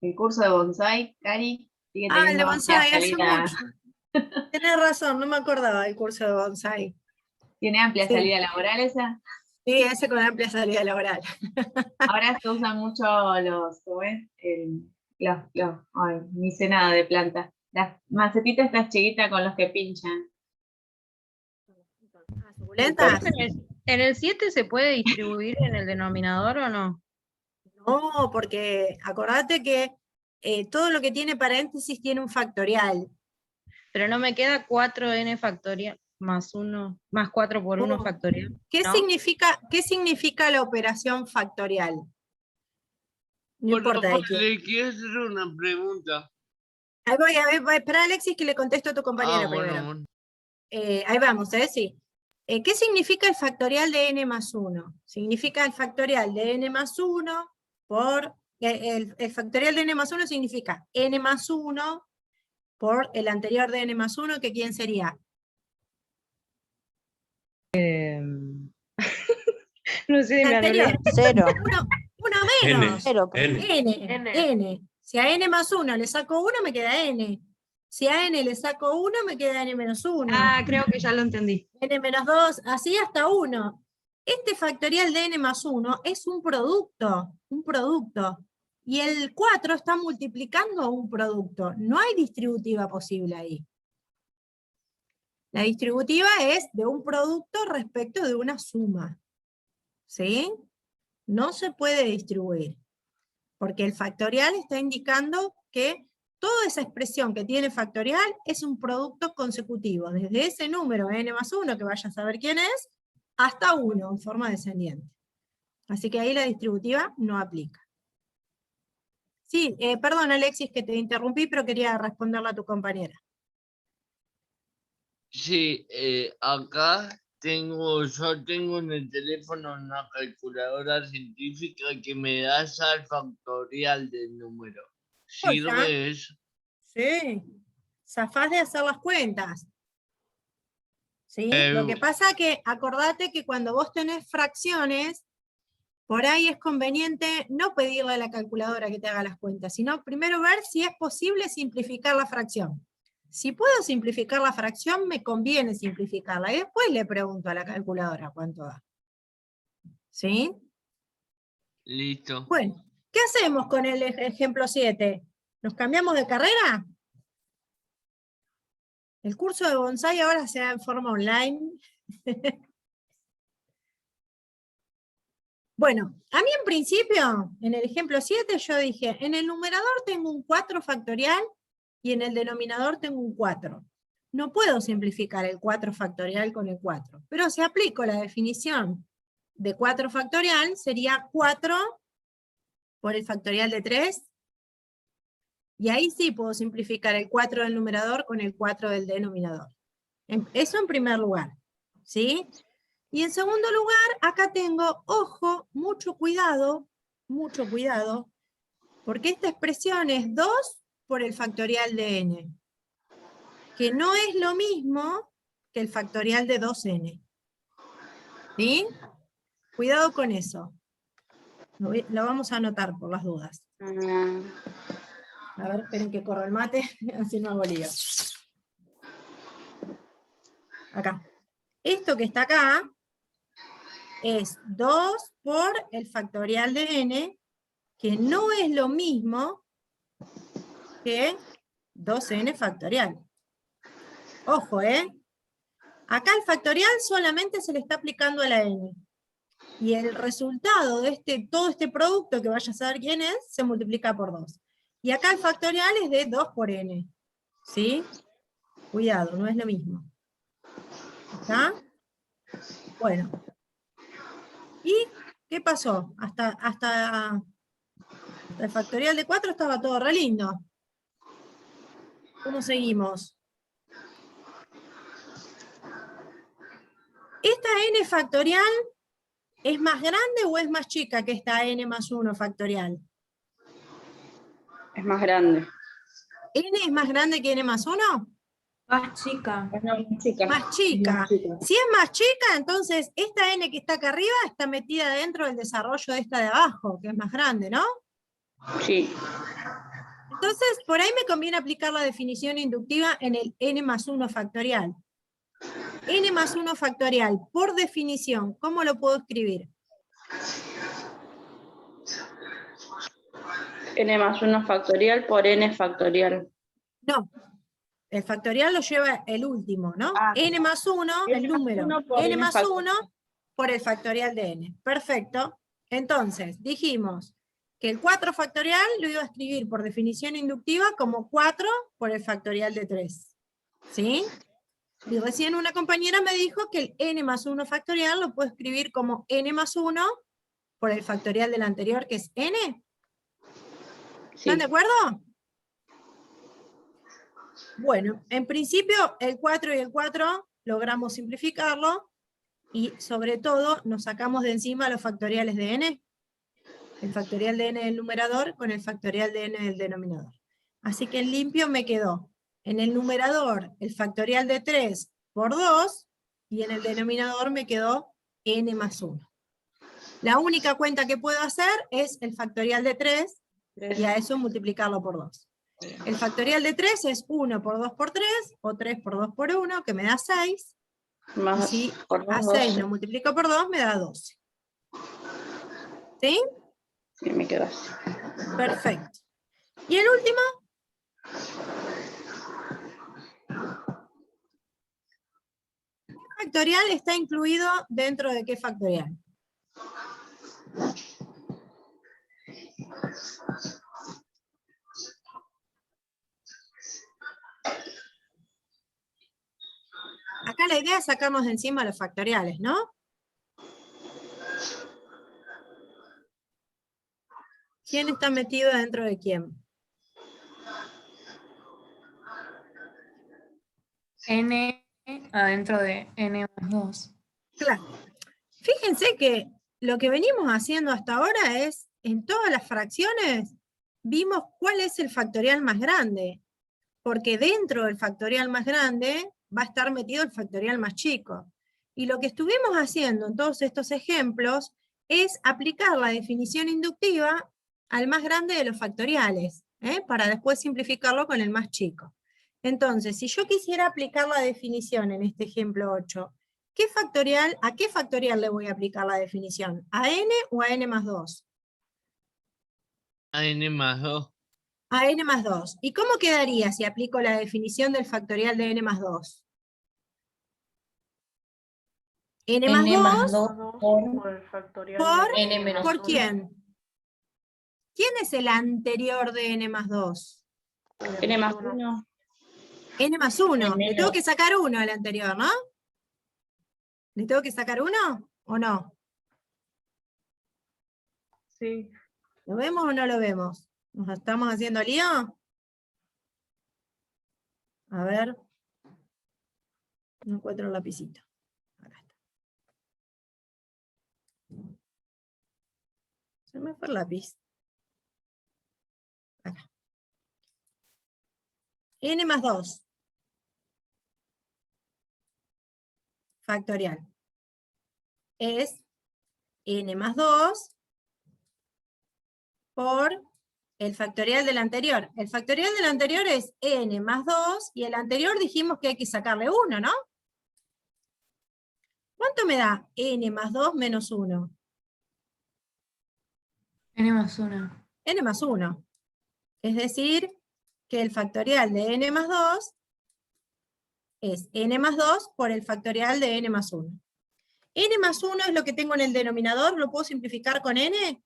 El curso de bonsai, Cari, sigue Ah, el de teniendo amplia bonsai, hace salida. mucho. Tenés razón, no me acordaba del curso de bonsai. ¿Tiene amplia Sí. salida laboral esa? Sí, ese con amplia salida laboral. Ahora se usan mucho los, ¿cómo es? Ay, ni sé nada de plantas. Las macetitas estas chiquitas con los que pinchan. ¿Suculentas? ¿En el 7 se puede distribuir en el denominador o no? No, porque acordate que todo lo que tiene paréntesis tiene un factorial. Pero no me queda 4n factorial más 1, más 4 por 1 factorial. ¿Qué ¿no? significa la operación factorial? No Bueno, importa de quién. le quiero hacer una pregunta. Ahí voy, espera Alexis que le contesto a tu compañera Bueno, primero. bueno. Ahí vamos, sí. ¿Qué significa el factorial de n más 1? Significa el factorial de n más 1 por... El factorial de n más 1 significa n más 1 por el anterior de n más 1, que ¿quién sería? No sé, El me anulé. anterior. Cero. Uno menos. Cero. N. Si a n más 1 le saco 1, me queda n. Si a n le saco 1, me queda n menos 1. Ah, creo que ya lo entendí. N menos 2, así hasta 1. Este factorial de n más 1 es un producto. Y el 4 está multiplicando un producto. No hay distributiva posible ahí. La distributiva es de un producto respecto de una suma. ¿Sí? No se puede distribuir. Porque el factorial está indicando que toda esa expresión que tiene factorial es un producto consecutivo, desde ese número n más 1, que vaya a saber quién es, hasta 1, en forma descendiente. Así que ahí la distributiva no aplica. Sí, perdón Alexis que te interrumpí, pero quería responderle a tu compañera. Sí, acá yo tengo en el teléfono una calculadora científica que me da el factorial del número. ¿Sirve eso? Sí, zafás de hacer las cuentas. ¿Sí? Lo que pasa que acordate que cuando vos tenés fracciones, por ahí es conveniente no pedirle a la calculadora que te haga las cuentas, sino primero ver si es posible simplificar la fracción. Si puedo simplificar la fracción, me conviene simplificarla, y después le pregunto a la calculadora cuánto da. ¿Sí? Listo. Bueno, ¿qué hacemos con el ejemplo 7? ¿Nos cambiamos de carrera? El curso de bonsai ahora se da en forma online. Bueno, a mí en principio, en el ejemplo 7, yo dije, en el numerador tengo un 4 factorial y en el denominador tengo un 4. No puedo simplificar el 4 factorial con el 4, pero si aplico la definición de 4 factorial, sería 4 por el factorial de 3, y ahí sí puedo simplificar el 4 del numerador con el 4 del denominador. Eso en primer lugar, ¿sí? Y en segundo lugar, acá tengo, ojo, mucho cuidado, porque esta expresión es 2 por el factorial de n, que no es lo mismo que el factorial de 2n. ¿Sí? Cuidado con eso. Lo vamos a anotar por las dudas. A ver, esperen que corra el mate, así no hago lío. Acá. Esto que está acá es 2 por el factorial de n, que no es lo mismo que 2n factorial. Ojo, acá el factorial solamente se le está aplicando a la n. Y el resultado de todo este producto, que vaya a saber quién es, se multiplica por 2. Y acá el factorial es de 2 por n. ¿Sí? Cuidado, no es lo mismo. ¿Está? Bueno. ¿Y qué pasó? Hasta el factorial de 4 estaba todo re lindo. ¿Cómo seguimos? ¿Esta n factorial es más grande o es más chica que esta n más 1 factorial? Es más grande. ¿N es más grande que n más 1? Más chica. Más chica. Si es más chica, entonces esta n que está acá arriba está metida dentro del desarrollo de esta de abajo, que es más grande, ¿no? Sí. Entonces, por ahí me conviene aplicar la definición inductiva en el n más 1 factorial. N más 1 factorial, por definición, ¿cómo lo puedo escribir? N más 1 factorial por n factorial. No, el factorial lo lleva el último, ¿no? N más 1, el número. N más 1 por el factorial de n. Perfecto. Entonces, dijimos que el 4 factorial lo iba a escribir por definición inductiva como 4 por el factorial de 3. ¿Sí? Y recién una compañera me dijo que el n más 1 factorial lo puedo escribir como n más 1 por el factorial del anterior, que es n. ¿Están de acuerdo? Bueno, en principio el 4 y el 4 logramos simplificarlo, y sobre todo nos sacamos de encima los factoriales de n, el factorial de n del numerador con el factorial de n del denominador. Así que en limpio me quedó en el numerador el factorial de 3 por 2, y en el denominador me quedó n más 1. La única cuenta que puedo hacer es el factorial de 3, y a eso multiplicarlo por 2. El factorial de 3 es 1 por 2 por 3, o 3 por 2 por 1, que me da 6. Más Y si por a 2, 6 12. lo multiplico por 2, me da 12. ¿Sí? Sí, me quedo así. Perfecto. Y el último. ¿Qué factorial está incluido dentro de qué factorial? Acá la idea es sacarnos de encima los factoriales, ¿no? ¿Quién está metido dentro de quién? N adentro de N más 2. Claro. Fíjense que lo que venimos haciendo hasta ahora es, en todas las fracciones, vimos cuál es el factorial más grande, porque dentro del factorial más grande va a estar metido el factorial más chico. Y lo que estuvimos haciendo en todos estos ejemplos es aplicar la definición inductiva al más grande de los factoriales, para después simplificarlo con el más chico. Entonces, si yo quisiera aplicar la definición en este ejemplo 8, ¿a qué factorial le voy a aplicar la definición? ¿A n o a n más 2? A n más 2. A n más 2. ¿Y cómo quedaría si aplico la definición del factorial de n más 2? N más 2 por el factorial por, de n menos ¿por 1. quién? ¿Quién es el anterior de n más 2? N más 1. N más 1. N Le tengo menos. que sacar 1 al anterior, ¿no? ¿Le tengo que sacar 1 o no? Sí. ¿Lo vemos o no lo vemos? ¿Nos estamos haciendo lío? A ver. No encuentro el lapicito. Acá está. Se me fue el lápiz. Acá. N más 2. Factorial. Es n más 2 por el factorial del anterior. El factorial del anterior es n más 2, y el anterior dijimos que hay que sacarle 1, ¿no? ¿Cuánto me da n más 2 menos 1? N más 1. N más 1. Es decir, que el factorial de n más 2 es n más 2 por el factorial de n más 1. N más 1 es lo que tengo en el denominador, ¿lo puedo simplificar con n?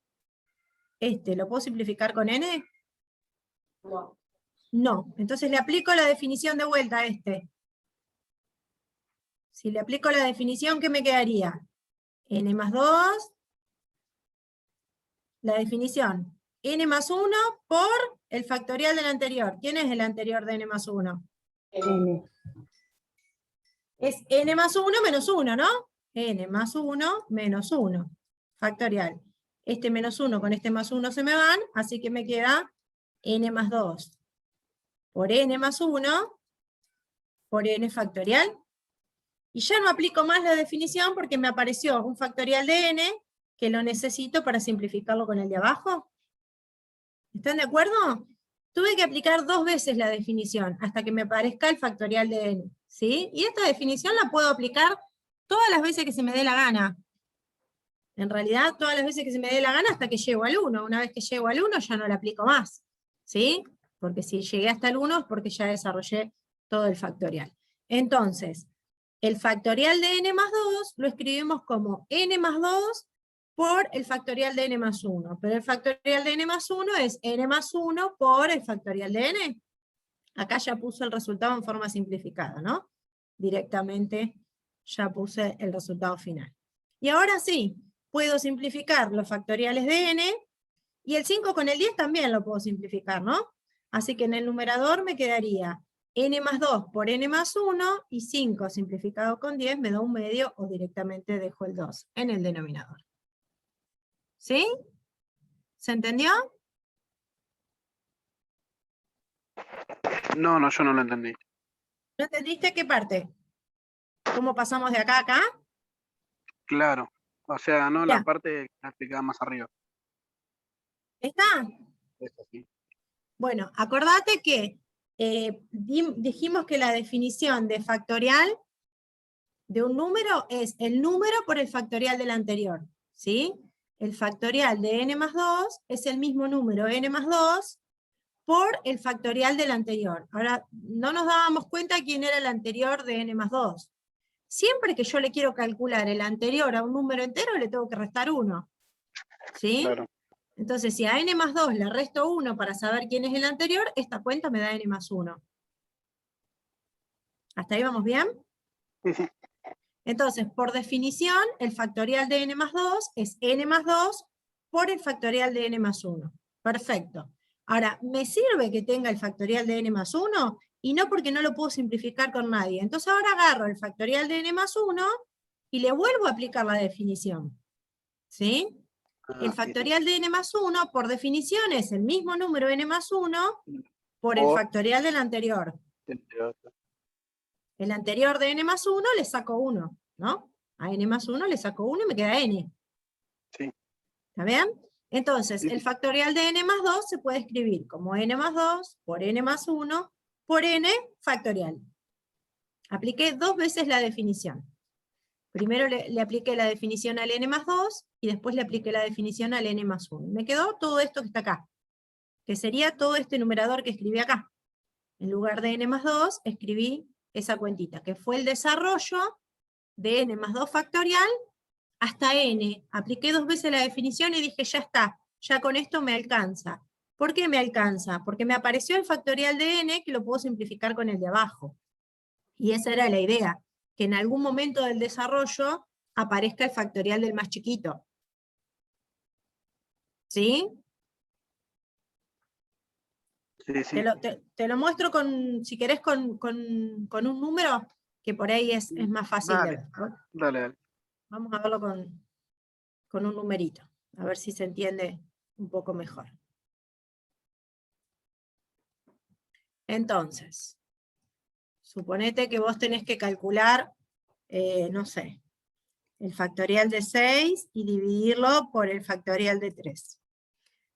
¿Lo puedo simplificar con n? No. No, entonces le aplico la definición de vuelta a este. Si le aplico la definición, ¿qué me quedaría? N más 2, la definición, n más 1 por el factorial del anterior. ¿Quién es el anterior de n más 1? N. Es n más 1 menos 1, ¿no? N más 1 menos 1, factorial. Este menos 1 con este más 1 se me van, así que me queda n más 2 por n más 1 por n factorial. Y ya no aplico más la definición porque me apareció un factorial de n que lo necesito para simplificarlo con el de abajo. ¿Están de acuerdo? Tuve que aplicar 2 veces la definición hasta que me aparezca el factorial de n, ¿sí? Y esta definición la puedo aplicar todas las veces que se me dé la gana. En realidad, todas las veces que se me dé la gana hasta que llego al 1. Una vez que llego al 1 ya no la aplico más, ¿sí? Porque si llegué hasta el 1 es porque ya desarrollé todo el factorial. Entonces, el factorial de n más 2 lo escribimos como n más 2 por el factorial de n más 1. Pero el factorial de n más 1 es n más 1 por el factorial de n. Acá ya puse el resultado en forma simplificada, ¿no? Directamente ya puse el resultado final. Y ahora sí, puedo simplificar los factoriales de n, Y el 5 con el 10 también lo puedo simplificar, ¿no? Así que en el numerador me quedaría n más 2 por n más 1, y 5 simplificado con 10 me da 1/2, o directamente dejo el 2 en el denominador. ¿Sí? ¿Se entendió? No, yo no lo entendí. ¿No entendiste qué parte? ¿Cómo pasamos de acá a acá? Claro. O sea, no Ya. la parte que la explicaba más arriba. ¿Está? Eso sí. Bueno, acordate que dijimos que la definición de factorial de un número es el número por el factorial del anterior, ¿sí? El factorial de n más 2 es el mismo número n más 2 por el factorial del anterior. Ahora, no nos dábamos cuenta quién era el anterior de n más 2. Siempre que yo le quiero calcular el anterior a un número entero, le tengo que restar 1. ¿Sí? Claro. Entonces, si a n más 2 le resto 1 para saber quién es el anterior, esta cuenta me da n más 1. ¿Hasta ahí vamos bien? Sí, sí. Entonces, por definición, el factorial de n más 2 es n más 2 por el factorial de n más 1. Perfecto. Ahora, me sirve que tenga el factorial de n más 1, y no porque no lo puedo simplificar con nadie. Entonces ahora agarro el factorial de n más 1 y le vuelvo a aplicar la definición. ¿Sí? El factorial de n más 1, por definición, es el mismo número n más 1 por el factorial del anterior. El anterior de n más 1 le saco 1, ¿no? A n más 1 le saco 1 y me queda n. Sí. ¿Está bien? Entonces, el factorial de n más 2 se puede escribir como n más 2 por n más 1 por n factorial. Apliqué 2 veces la definición. Primero le apliqué la definición al n más 2, y después le apliqué la definición al n más 1. Me quedó todo esto que está acá, que sería todo este numerador que escribí acá. En lugar de n más 2, escribí esa cuentita, que fue el desarrollo de n más 2 factorial hasta n. Apliqué 2 veces la definición y dije, ya está, ya con esto me alcanza. ¿Por qué me alcanza? Porque me apareció el factorial de n, que lo puedo simplificar con el de abajo. Y esa era la idea, que en algún momento del desarrollo aparezca el factorial del más chiquito. ¿Sí? Sí, sí. Te lo muestro con, si querés, con un número, que por ahí es más fácil de ver, ¿no? Dale. Vamos a verlo con un numerito, a ver si se entiende un poco mejor. Entonces, suponete que vos tenés que calcular, no sé, el factorial de 6 y dividirlo por el factorial de 3.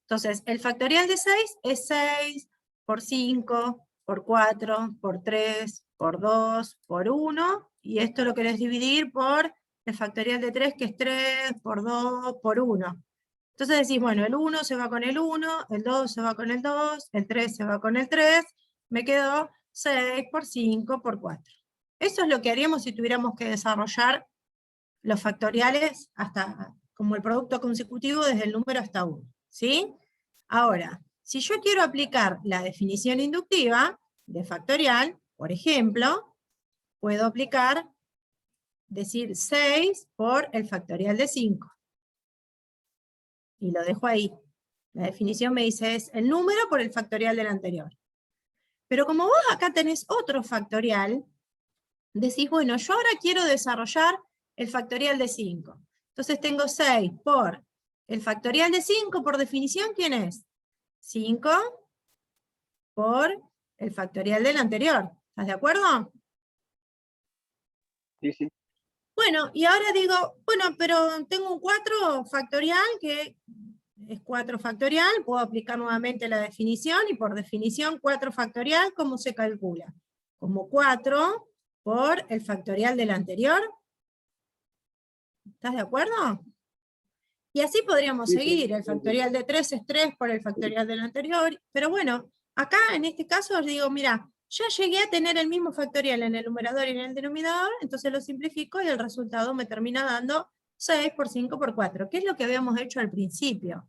Entonces, el factorial de 6 es 6 por 5, por 4, por 3, por 2, por 1, y esto lo querés dividir por el factorial de 3, que es 3, por 2, por 1. Entonces decís, bueno, el 1 se va con el 1, el 2 se va con el 2, el 3 se va con el 3, me quedó 6 por 5 por 4. Eso es lo que haríamos si tuviéramos que desarrollar los factoriales hasta como el producto consecutivo desde el número hasta 1. ¿Sí? Ahora, si yo quiero aplicar la definición inductiva de factorial, por ejemplo, puedo aplicar, decir 6 por el factorial de 5. Y lo dejo ahí. La definición me dice es el número por el factorial del anterior. Pero como vos acá tenés otro factorial, decís, bueno, yo ahora quiero desarrollar el factorial de 5. Entonces tengo 6 por el factorial de 5, por definición, ¿quién es? 5 por el factorial del anterior. ¿Estás de acuerdo? Sí, sí. Bueno, y ahora digo, bueno, pero tengo un 4 factorial, que es 4 factorial, puedo aplicar nuevamente la definición, y por definición 4 factorial, ¿cómo se calcula? Como 4 por el factorial del anterior. ¿Estás de acuerdo? Y así podríamos seguir, el factorial de 3 es 3 por el factorial del anterior, pero bueno, acá en este caso os digo, mira, ya llegué a tener el mismo factorial en el numerador y en el denominador, entonces lo simplifico y el resultado me termina dando 6 por 5 por 4, que es lo que habíamos hecho al principio.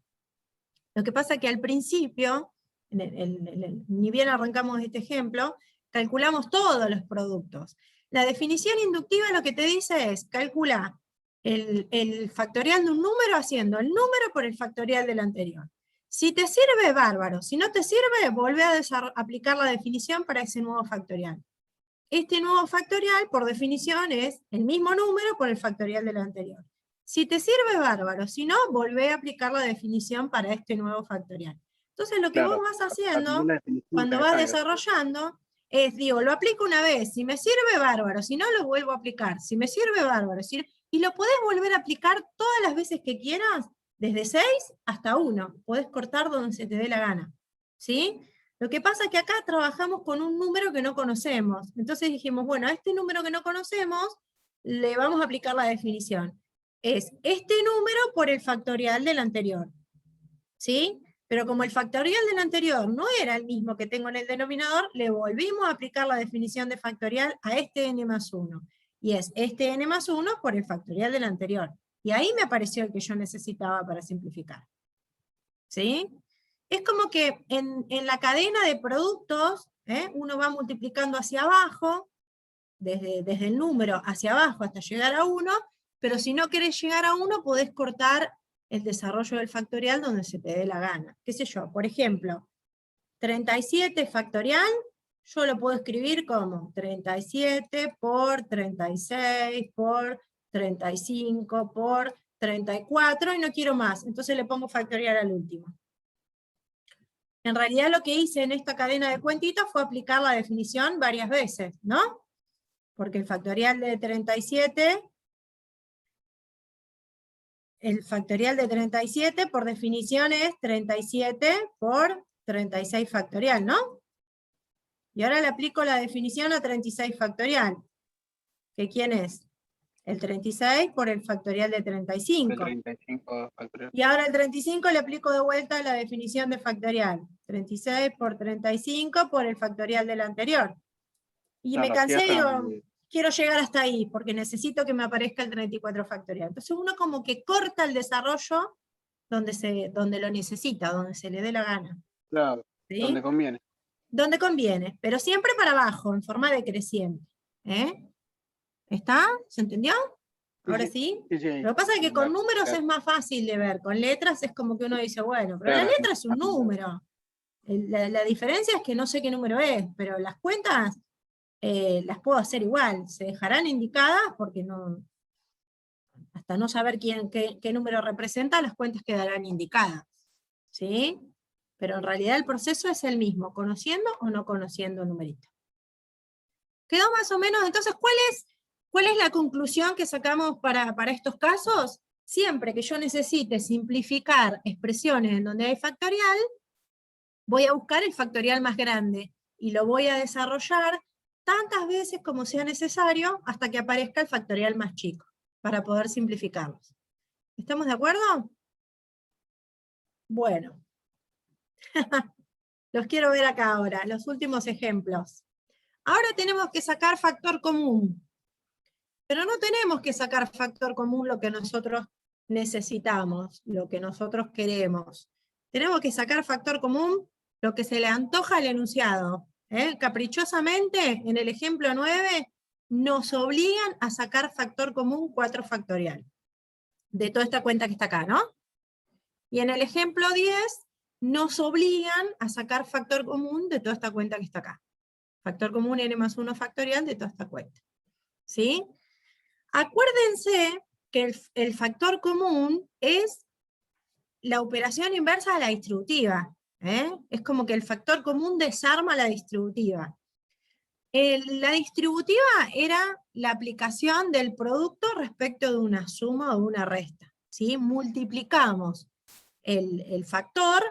Lo que pasa es que al principio, ni bien arrancamos este ejemplo, calculamos todos los productos. La definición inductiva lo que te dice es, calcula el factorial de un número haciendo el número por el factorial del anterior. Si te sirve, bárbaro. Si no te sirve, volvé a aplicar la definición para ese nuevo factorial. Este nuevo factorial, por definición, es el mismo número por el factorial del anterior. Si te sirve, bárbaro. Si no, volvé a aplicar la definición para este nuevo factorial. Entonces, lo que Claro, vos vas haciendo, aplicando la definición cuando que vas salga. desarrollando, es, digo, lo aplico una vez. Si me sirve, bárbaro. Si no, lo vuelvo a aplicar. Si me sirve, bárbaro. Y lo podés volver a aplicar todas las veces que quieras, desde 6 hasta 1. Podés cortar donde se te dé la gana. ¿Sí? Lo que pasa es que acá trabajamos con un número que no conocemos. Entonces dijimos, bueno, a este número que no conocemos, le vamos a aplicar la definición. Es este número por el factorial del anterior. ¿Sí? Pero como el factorial del anterior no era el mismo que tengo en el denominador, le volvimos a aplicar la definición de factorial a este n más 1. Y es este n más 1 por el factorial del anterior. Y ahí me apareció el que yo necesitaba para simplificar. ¿Sí? Es como que en la cadena de productos, uno va multiplicando hacia abajo, desde el número hacia abajo hasta llegar a 1, pero si no querés llegar a 1, podés cortar el desarrollo del factorial donde se te dé la gana. ¿Qué sé yo? Por ejemplo, 37 factorial, yo lo puedo escribir como 37 por 36 por 35 por 34, y no quiero más, entonces le pongo factorial al último. En realidad lo que hice en esta cadena de cuentitas fue aplicar la definición varias veces, ¿no? Porque el factorial de 37 por definición es 37 por 36 factorial, ¿no? Y ahora le aplico la definición a 36 factorial. ¿Que quién es? El 36 por el factorial de 35. El 35 factorial. Y ahora el 35 le aplico de vuelta la definición de factorial. 36 por 35 por el factorial del anterior. Y me cansé y digo, quiero llegar hasta ahí, porque necesito que me aparezca el 34 factorial. Entonces uno como que corta el desarrollo donde lo necesita, donde se le dé la gana. Claro, ¿Sí? donde conviene. Donde conviene, pero siempre para abajo, en forma decreciente. ¿Está? ¿Se entendió? ¿Ahora sí? Sí, sí. Lo que pasa es que con números Claro. es más fácil de ver, con letras es como que uno dice, bueno, pero Claro, la letra es un número. La diferencia es que no sé qué número es, pero las cuentas las puedo hacer igual, se dejarán indicadas porque no, hasta no saber qué número representa, las cuentas quedarán indicadas. ¿Sí? Pero en realidad el proceso es el mismo, conociendo o no conociendo el numerito. ¿Quedó más o menos? Entonces, ¿cuál es la conclusión que sacamos para estos casos? Siempre que yo necesite simplificar expresiones en donde hay factorial, voy a buscar el factorial más grande, y lo voy a desarrollar tantas veces como sea necesario, hasta que aparezca el factorial más chico, para poder simplificarlos. ¿Estamos de acuerdo? Bueno. Los quiero ver acá ahora, los últimos ejemplos. Ahora tenemos que sacar factor común. Pero no tenemos que sacar factor común lo que nosotros necesitamos, lo que nosotros queremos. Tenemos que sacar factor común lo que se le antoja al enunciado. Caprichosamente, en el ejemplo 9, nos obligan a sacar factor común 4 factorial. De toda esta cuenta que está acá, ¿no? Y en el ejemplo 10, nos obligan a sacar factor común de toda esta cuenta que está acá. Factor común n más 1 factorial de toda esta cuenta. ¿Sí? Acuérdense que el factor común es la operación inversa de la distributiva. Es como que el factor común desarma la distributiva. La distributiva era la aplicación del producto respecto de una suma o una resta. ¿Sí? Multiplicamos el factor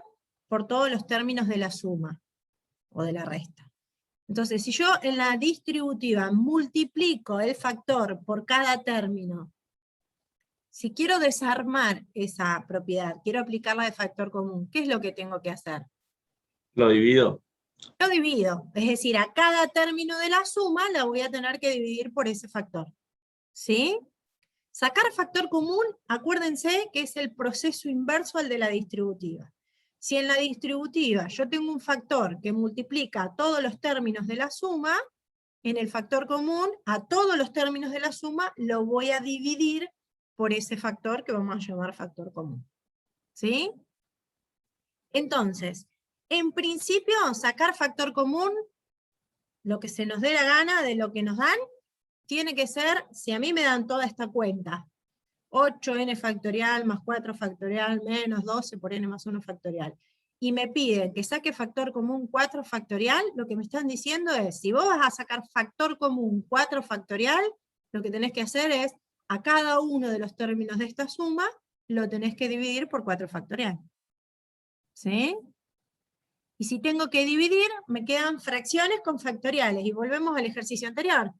por todos los términos de la suma o de la resta. Entonces, si yo en la distributiva multiplico el factor por cada término, si quiero desarmar esa propiedad, quiero aplicarla de factor común, ¿qué es lo que tengo que hacer? Lo divido. Lo divido, es decir, a cada término de la suma la voy a tener que dividir por ese factor. ¿Sí? Sacar factor común, acuérdense que es el proceso inverso al de la distributiva. Si en la distributiva yo tengo un factor que multiplica todos los términos de la suma, en el factor común, a todos los términos de la suma, lo voy a dividir por ese factor que vamos a llamar factor común. ¿Sí? Entonces, en principio, sacar factor común, lo que se nos dé la gana de lo que nos dan, tiene que ser, si a mí me dan toda esta cuenta, 8n factorial más 4 factorial menos 12 por n más 1 factorial, y me piden que saque factor común 4 factorial, lo que me están diciendo es, si vos vas a sacar factor común 4 factorial, lo que tenés que hacer es, a cada uno de los términos de esta suma, lo tenés que dividir por 4 factorial. ¿Sí? Y si tengo que dividir, me quedan fracciones con factoriales, y volvemos al ejercicio anterior,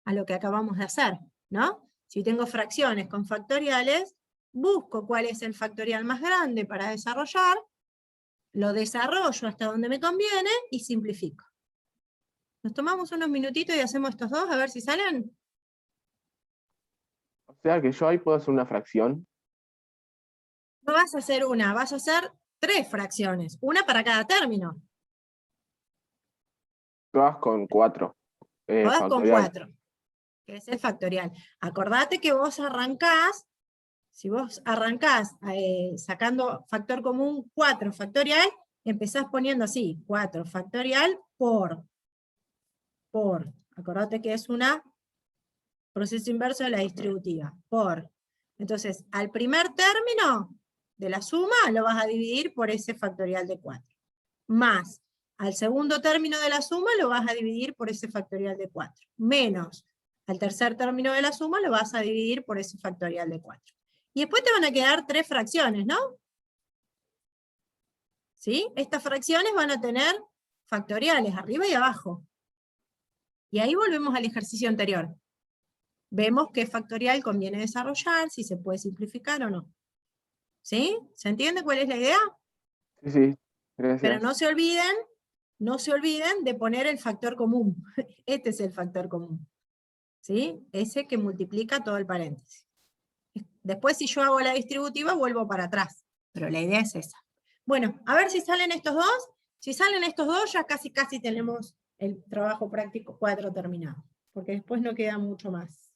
a lo que acabamos de hacer, ¿no? Si tengo fracciones con factoriales, busco cuál es el factorial más grande para desarrollar, lo desarrollo hasta donde me conviene, y simplifico. Nos tomamos unos minutitos y hacemos estos dos, a ver si salen. O sea que yo ahí puedo hacer una fracción. No vas a hacer una, vas a hacer 3 fracciones, una para cada término. Todas con 4. Todas con Factorial. 4, que es el factorial. Acordate que vos arrancás, si vos arrancás sacando factor común 4 factorial, empezás poniendo así, 4 factorial por. Acordate que es una proceso inverso de la distributiva, por. Entonces, al primer término de la suma lo vas a dividir por ese factorial de 4. Más, al segundo término de la suma lo vas a dividir por ese factorial de 4. Menos, al tercer término de la suma lo vas a dividir por ese factorial de 4. Y después te van a quedar 3 fracciones, ¿no? ¿Sí? Estas fracciones van a tener factoriales arriba y abajo. Y ahí volvemos al ejercicio anterior. Vemos qué factorial conviene desarrollar, si se puede simplificar o no. ¿Sí? ¿Se entiende cuál es la idea? Sí, sí, gracias. Pero no se olviden de poner el factor común. Este es el factor común. ¿Sí? Ese que multiplica todo el paréntesis. Después, si yo hago la distributiva, vuelvo para atrás. Pero la idea es esa. Bueno, a ver si salen estos dos. Si salen estos dos, ya casi tenemos el trabajo práctico 4 terminado. Porque después no queda mucho más.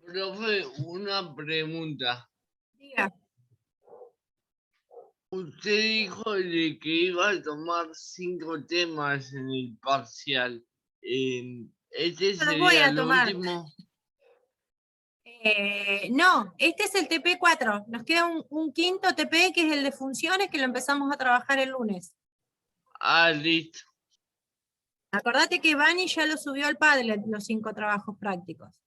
Profe, una pregunta. Diga. Usted dijo de que iba a tomar 5 temas en el parcial. ¿Este No los voy sería a el tomar. último? No, este es el TP4. Nos queda un quinto TP que es el de funciones que lo empezamos a trabajar el lunes. Ah, listo. Acordate que Bani ya lo subió al Padlet, los 5 trabajos prácticos.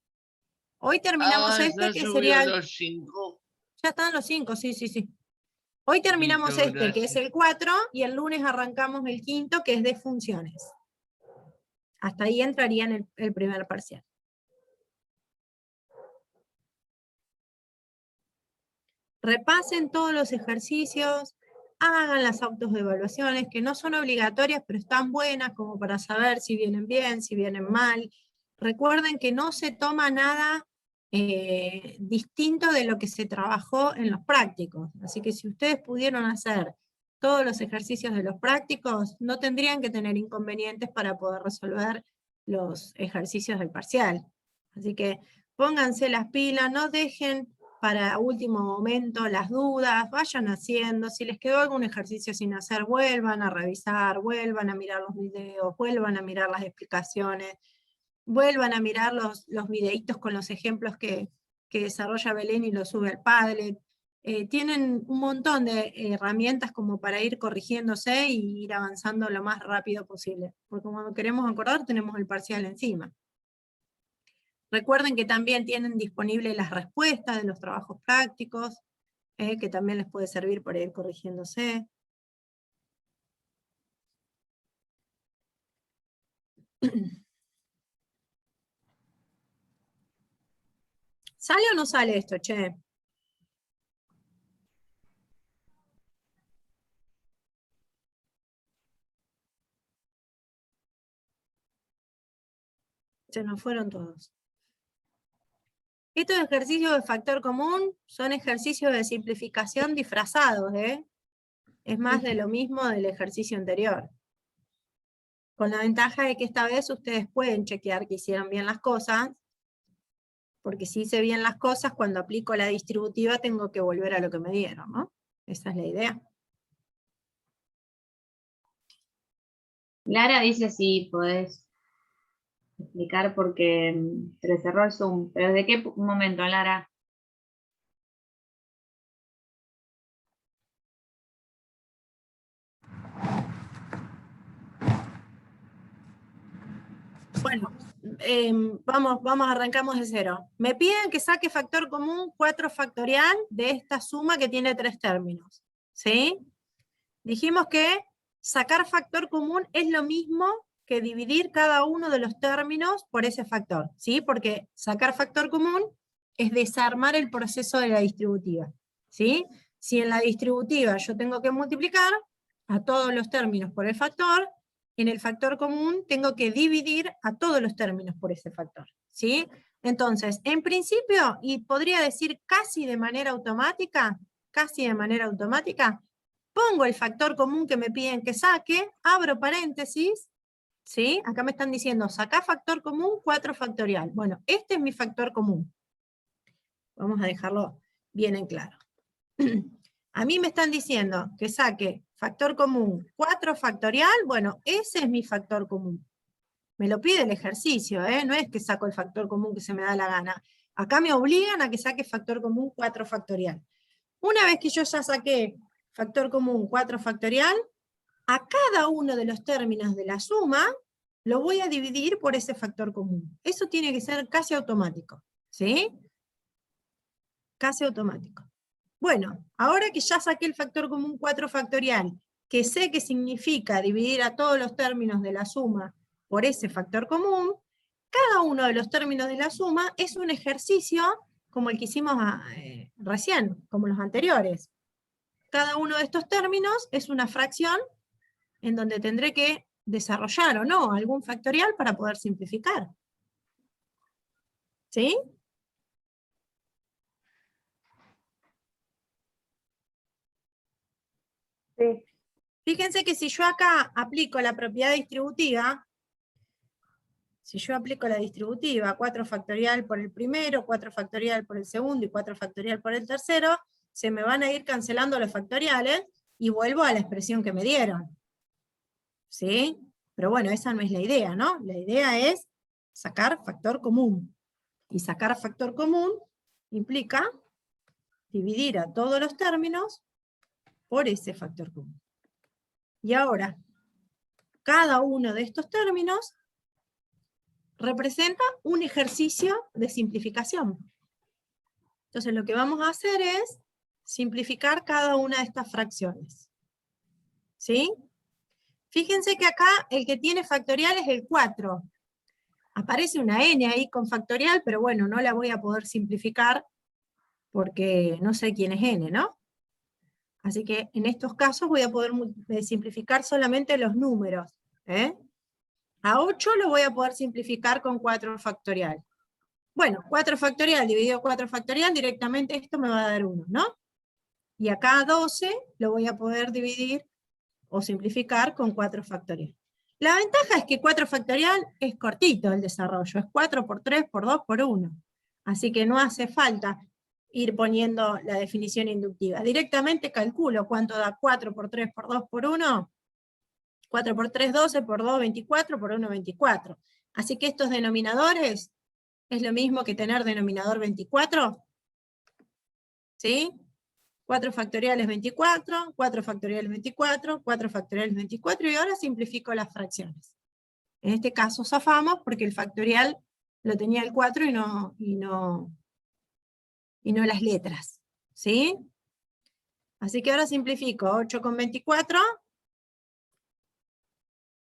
Hoy terminamos ya que subió sería... los 5. Ya están los 5, sí. Hoy terminamos Listo, que es gracias. el 4, y el lunes arrancamos el quinto, que es de funciones. Hasta ahí entraría en el primer parcial. Repasen todos los ejercicios, hagan las autoevaluaciones, que no son obligatorias, pero están buenas como para saber si vienen bien, si vienen mal. Recuerden que no se toma nada distinto de lo que se trabajó en los prácticos. Así que si ustedes pudieron hacer todos los ejercicios de los prácticos, no tendrían que tener inconvenientes para poder resolver los ejercicios del parcial. Así que pónganse las pilas, no dejen para último momento las dudas, vayan haciendo, si les quedó algún ejercicio sin hacer, vuelvan a revisar, vuelvan a mirar los videos, vuelvan a mirar las explicaciones, vuelvan a mirar los videitos con los ejemplos que desarrolla Belén y los sube al Padlet. Tienen un montón de herramientas como para ir corrigiéndose y ir avanzando lo más rápido posible, porque cuando queremos acordar tenemos el parcial encima. Recuerden que también tienen disponibles las respuestas de los trabajos prácticos, que también les puede servir para ir corrigiéndose. ¿Sale o no sale esto, che? Se nos fueron todos. Estos ejercicios de factor común son ejercicios de simplificación disfrazados, ¿eh? Es más de lo mismo del ejercicio anterior. Con la ventaja de que esta vez ustedes pueden chequear que hicieron bien las cosas, porque si hice bien las cosas, cuando aplico la distributiva tengo que volver a lo que me dieron, ¿no? Esa es la idea. Lara dice si podés explicar porque se le cerró el Zoom. ¿Pero de qué momento, Lara? Bueno, arrancamos de cero. Me piden que saque factor común 4 factorial de esta suma que tiene 3 términos. ¿Sí? Dijimos que sacar factor común es lo mismo que dividir cada uno de los términos por ese factor. ¿Sí? Porque sacar factor común es desarmar el proceso de la distributiva. ¿Sí? Si en la distributiva yo tengo que multiplicar a todos los términos por el factor, en el factor común tengo que dividir a todos los términos por ese factor, ¿sí? Entonces, en principio, y podría decir casi de manera automática, pongo el factor común que me piden que saque, abro paréntesis, ¿sí? Acá me están diciendo, saca factor común 4 factorial. Bueno, este es mi factor común. Vamos a dejarlo bien en claro. A mí me están diciendo que saque factor común 4 factorial, bueno, ese es mi factor común. Me lo pide el ejercicio, no es que saco el factor común que se me da la gana. Acá me obligan a que saque factor común 4 factorial. Una vez que yo ya saqué factor común 4 factorial, a cada uno de los términos de la suma lo voy a dividir por ese factor común. Eso tiene que ser casi automático, ¿sí? Casi automático. Bueno, ahora que ya saqué el factor común 4 factorial, que sé que significa dividir a todos los términos de la suma por ese factor común, cada uno de los términos de la suma es un ejercicio como el que hicimos recién, como los anteriores. Cada uno de estos términos es una fracción en donde tendré que desarrollar o no algún factorial para poder simplificar. ¿Sí? Sí. Fíjense que si yo acá aplico la propiedad distributiva, si yo aplico la distributiva 4 factorial por el primero, 4 factorial por el segundo y 4 factorial por el tercero, se me van a ir cancelando los factoriales y vuelvo a la expresión que me dieron. ¿Sí? Pero bueno, esa no es la idea, ¿no? La idea es sacar factor común. Y sacar factor común implica dividir a todos los términos por ese factor común. Y ahora, cada uno de estos términos representa un ejercicio de simplificación. Entonces lo que vamos a hacer es simplificar cada una de estas fracciones. ¿Sí? Fíjense que acá el que tiene factorial es el 4. Aparece una n ahí con factorial, pero bueno, no la voy a poder simplificar porque no sé quién es n, ¿no? Así que en estos casos voy a poder simplificar solamente los números. A 8 lo voy a poder simplificar con 4 factorial. Bueno, 4 factorial dividido 4 factorial, directamente esto me va a dar 1, ¿no? Y acá a 12 lo voy a poder dividir o simplificar con 4 factorial. La ventaja es que 4 factorial es cortito el desarrollo, es 4 por 3 por 2 por 1. Así que no hace falta ir poniendo la definición inductiva. Directamente calculo cuánto da 4 por 3 por 2 por 1. 4 por 3, 12, por 2, 24, por 1, 24. Así que estos denominadores es lo mismo que tener denominador 24. ¿Sí? 4 factoriales 24, 4 factoriales 24, 4 factoriales 24, y ahora simplifico las fracciones. En este caso zafamos porque el factorial lo tenía el 4 y no las letras. ¿Sí? Así que ahora simplifico 8 con 24,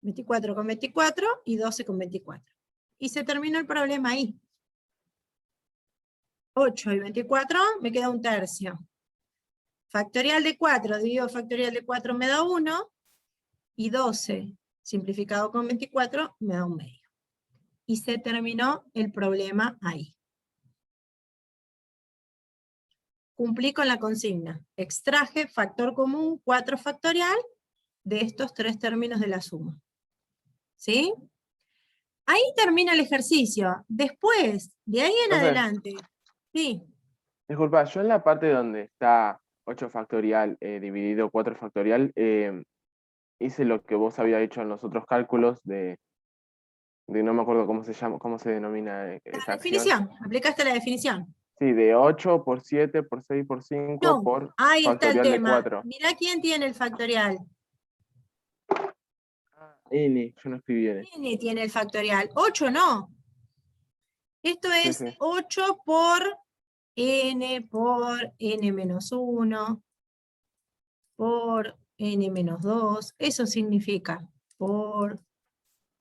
24 con 24 y 12 con 24. Y se terminó el problema ahí. 8 y 24 me queda un tercio. Factorial de 4 dividido factorial de 4 me da 1, y 12 simplificado con 24 me da un medio. Y se terminó el problema ahí. Cumplí con la consigna. Extraje factor común 4 factorial de estos 3 términos de la suma. ¿Sí? Ahí termina el ejercicio. Después, de ahí en Profe. adelante. Sí. Disculpa, yo en la parte donde está 8 factorial dividido 4 factorial, hice lo que vos habías hecho en los otros cálculos de no me acuerdo cómo se llama, cómo se denomina esa acción. Definición. Aplicaste la definición. Sí, de 8 por 7 por 6 por 5 No, por ahí está el factorial de tema. 4. Mirá quién tiene el factorial. N, yo no escribí N. N tiene el factorial. 8 no. Esto es sí. 8 por n menos 1, por n menos 2. Eso significa por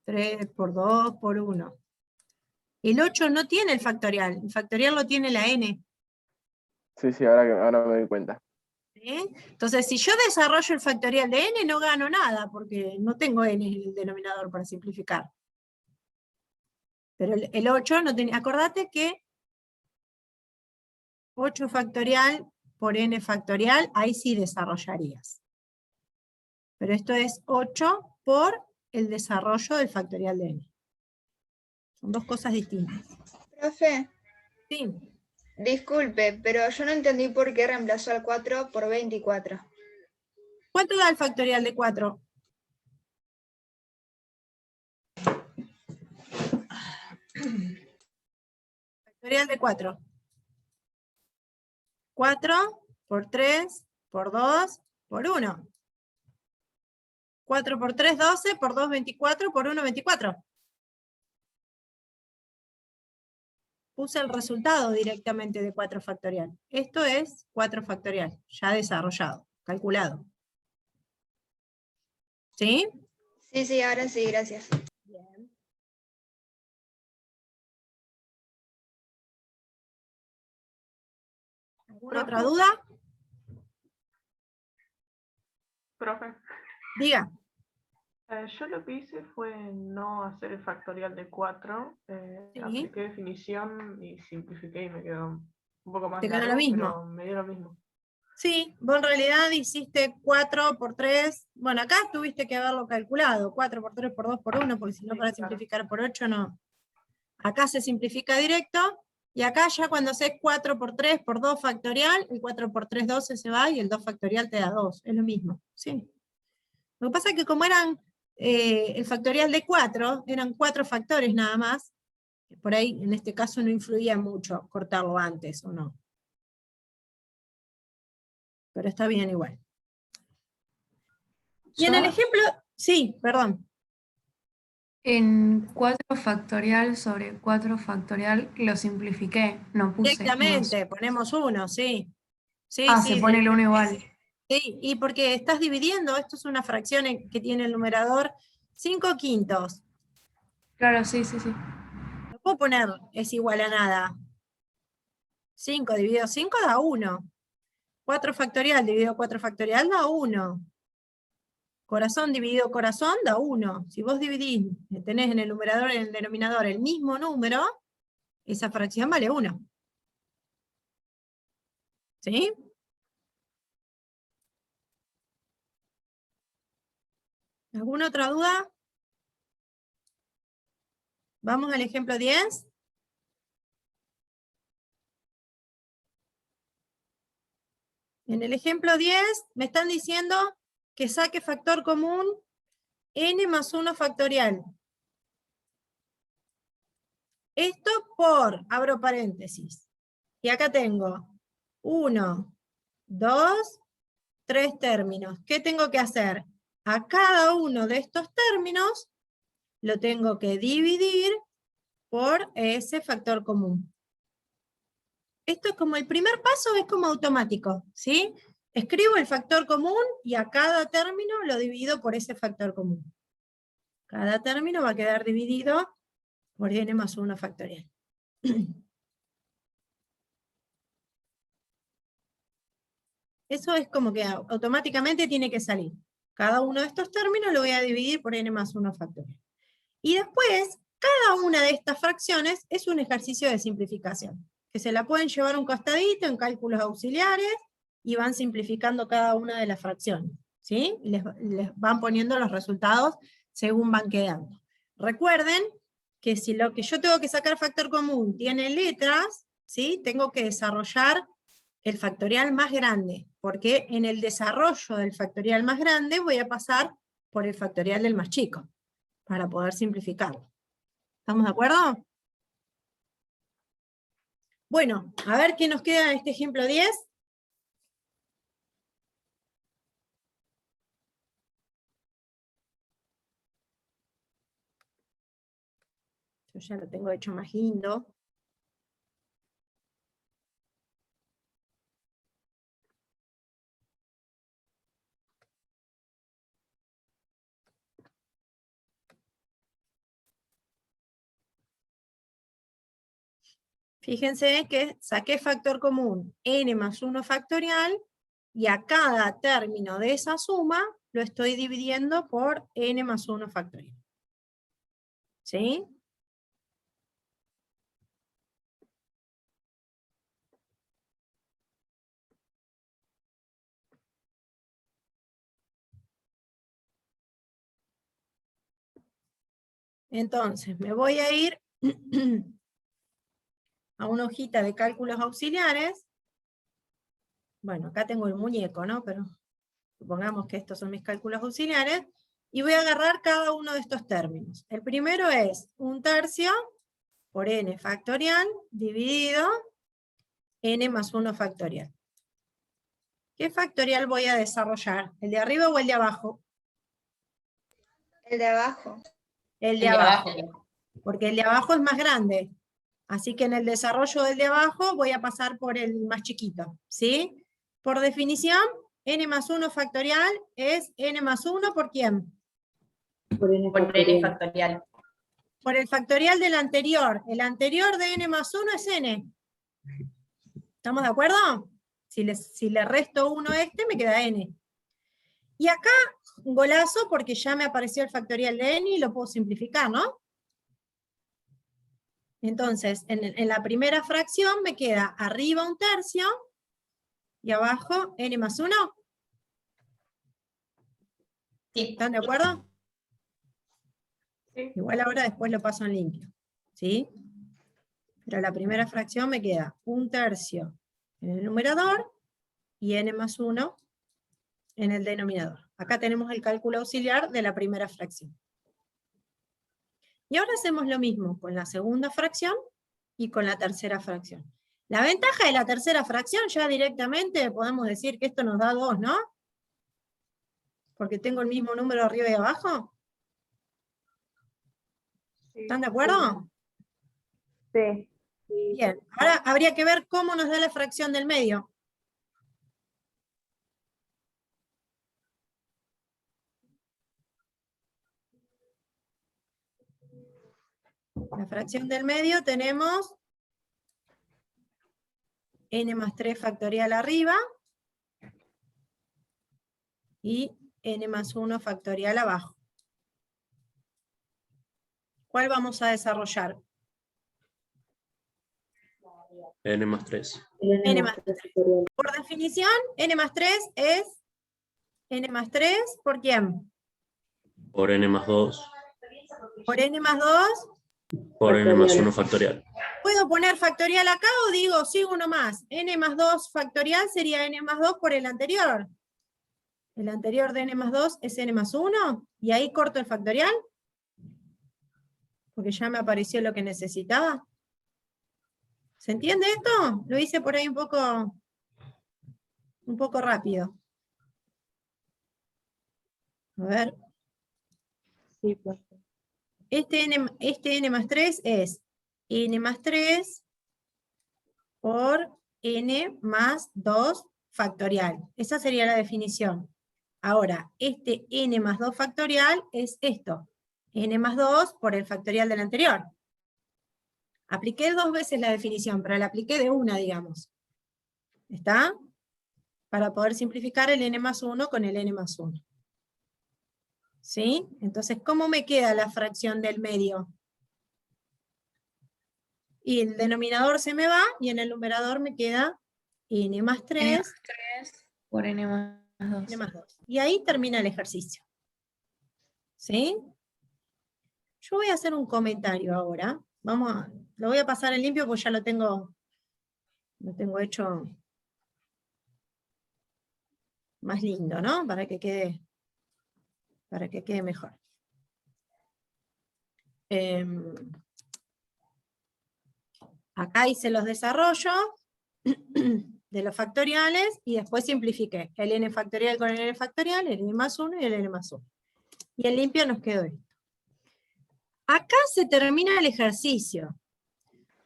3, por 2, por 1. El 8 no tiene el factorial lo tiene la n. Sí, ahora me doy cuenta. ¿Sí? Entonces, si yo desarrollo el factorial de n, no gano nada, porque no tengo n en el denominador para simplificar. Pero el 8 no tenía. Acordate que 8 factorial por n factorial, ahí sí desarrollarías. Pero esto es 8 por el desarrollo del factorial de n. Son dos cosas distintas. Profe, Sí. disculpe, pero yo no entendí por qué reemplazó al 4 por 24. ¿Cuánto da el factorial de 4? Factorial de 4. 4 por 3 por 2 por 1. 4 por 3, 12, por 2, 24, por 1, 24. Puse el resultado directamente de 4 factorial. Esto es 4 factorial, ya desarrollado, calculado. ¿Sí? Sí, ahora sí, gracias. Bien. ¿Alguna otra duda? Profe, Diga. yo lo que hice fue no hacer el factorial de 4, apliqué definición y simplifiqué y me quedó un poco más Te quedó lo largo, mismo. pero me dio lo mismo. Sí, vos en realidad hiciste 4 por 3, bueno, acá tuviste que haberlo calculado, 4 por 3 por 2 por 1, porque si no para simplificar por 8 no. Acá se simplifica directo, y acá ya cuando haces 4 por 3 por 2 factorial, el 4 por 3, 12 se va, y el 2 factorial te da 2, es lo mismo, sí. Lo que pasa es que como eran el factorial de 4, eran 4 factores nada más, por ahí en este caso no influía mucho cortarlo antes o no. Pero está bien igual. Y en el ejemplo, sí, perdón. En 4 factorial sobre 4 factorial lo simplifiqué, no puse Directamente, unos. ponemos 1, sí. Sí, Se pone el 1 igual. Sí, y porque estás dividiendo, esto es una fracción que tiene el numerador 5 quintos. Claro, sí. No puedo poner es igual a nada. 5 dividido 5 da 1. 4 factorial dividido 4 factorial da 1. Corazón dividido corazón da 1. Si vos dividís, tenés en el numerador y en el denominador el mismo número, esa fracción vale 1. ¿Sí? ¿Alguna otra duda? Vamos al ejemplo 10. En el ejemplo 10 me están diciendo que saque factor común n más 1 factorial. Esto por, abro paréntesis, y acá tengo 1, 2, 3 términos. ¿Qué tengo que hacer? A cada uno de estos términos lo tengo que dividir por ese factor común. Esto es como el primer paso, es como automático, ¿sí? Escribo el factor común y a cada término lo divido por ese factor común. Cada término va a quedar dividido por n más 1 factorial. Eso es como que automáticamente tiene que salir. Cada uno de estos términos lo voy a dividir por n más 1 factorial. Y después, cada una de estas fracciones es un ejercicio de simplificación, que se la pueden llevar un costadito en cálculos auxiliares, y van simplificando cada una de las fracciones, ¿sí? Y les van poniendo los resultados según van quedando. Recuerden que si lo que yo tengo que sacar factor común tiene letras, ¿sí? Tengo que desarrollar el factorial más grande, porque en el desarrollo del factorial más grande voy a pasar por el factorial del más chico, para poder simplificarlo. ¿Estamos de acuerdo? Bueno, a ver qué nos queda en este ejemplo 10. Yo ya lo tengo hecho más lindo. Fíjense que saqué factor común n más 1 factorial, y a cada término de esa suma lo estoy dividiendo por n más 1 factorial. ¿Sí? Entonces, me voy a ir a una hojita de cálculos auxiliares. Bueno, acá tengo el muñeco, ¿no? Pero supongamos que estos son mis cálculos auxiliares, y voy a agarrar cada uno de estos términos. El primero es 1/3 por n factorial dividido n más 1 factorial. ¿Qué factorial voy a desarrollar? ¿El de arriba o el de abajo? El de abajo. El de abajo. Porque el de abajo es más grande. Así que en el desarrollo del de abajo voy a pasar por el más chiquito, ¿sí? Por definición, n más 1 factorial es n más 1 ¿por quién? Por n factorial. Por el factorial del anterior. El anterior de n más 1 es n. ¿Estamos de acuerdo? Si le resto 1 a este, me queda n. Y acá, un golazo, porque ya me apareció el factorial de n y lo puedo simplificar, ¿no? Entonces, en la primera fracción me queda arriba 1/3 y abajo n más 1. Sí. ¿Están de acuerdo? Sí. Igual ahora después lo paso en limpio, ¿sí? Pero la primera fracción me queda 1/3 en el numerador y n más 1 en el denominador. Acá tenemos el cálculo auxiliar de la primera fracción. Y ahora hacemos lo mismo con la segunda fracción y con la tercera fracción. La ventaja de la tercera fracción, ya directamente podemos decir que esto nos da 2, ¿no? Porque tengo el mismo número arriba y abajo. ¿Están de acuerdo? Sí. Bien, ahora habría que ver cómo nos da la fracción del medio. La fracción del medio tenemos n más 3 factorial arriba y n más 1 factorial abajo. ¿Cuál vamos a desarrollar? N más 3. N más 3. Por definición, n más 3 es n más 3 ¿por quién? Por N más 2. Por n más 2. Por N más 1 factorial. ¿Puedo poner factorial acá o digo, sigo uno más? N más 2 factorial sería N más 2 por el anterior. El anterior de N más 2 es N más 1, y ahí corto el factorial, porque ya me apareció lo que necesitaba. ¿Se entiende esto? Lo hice por ahí un poco rápido. A ver. Sí, pues. Este N más 3 es N más 3 por N más 2 factorial. Esa sería la definición. Ahora, este N más 2 factorial es esto. N más 2 por el factorial del anterior. Apliqué 2 veces la definición, pero la apliqué de una, digamos. ¿Está? Para poder simplificar el N más 1 con el N más 1. ¿Sí? Entonces, ¿cómo me queda la fracción del medio? Y el denominador se me va, y en el numerador me queda N más 3, N más 3 por N más 2. N más 2. Y ahí termina el ejercicio. ¿Sí? Yo voy a hacer un comentario ahora. Lo voy a pasar en limpio porque ya lo tengo hecho más lindo, ¿no? Para que quede mejor. Acá hice los desarrollos de los factoriales y después simplifiqué el n factorial con el n factorial, el n más 1 y el n más 1. Y en limpio nos quedó esto. Acá se termina el ejercicio.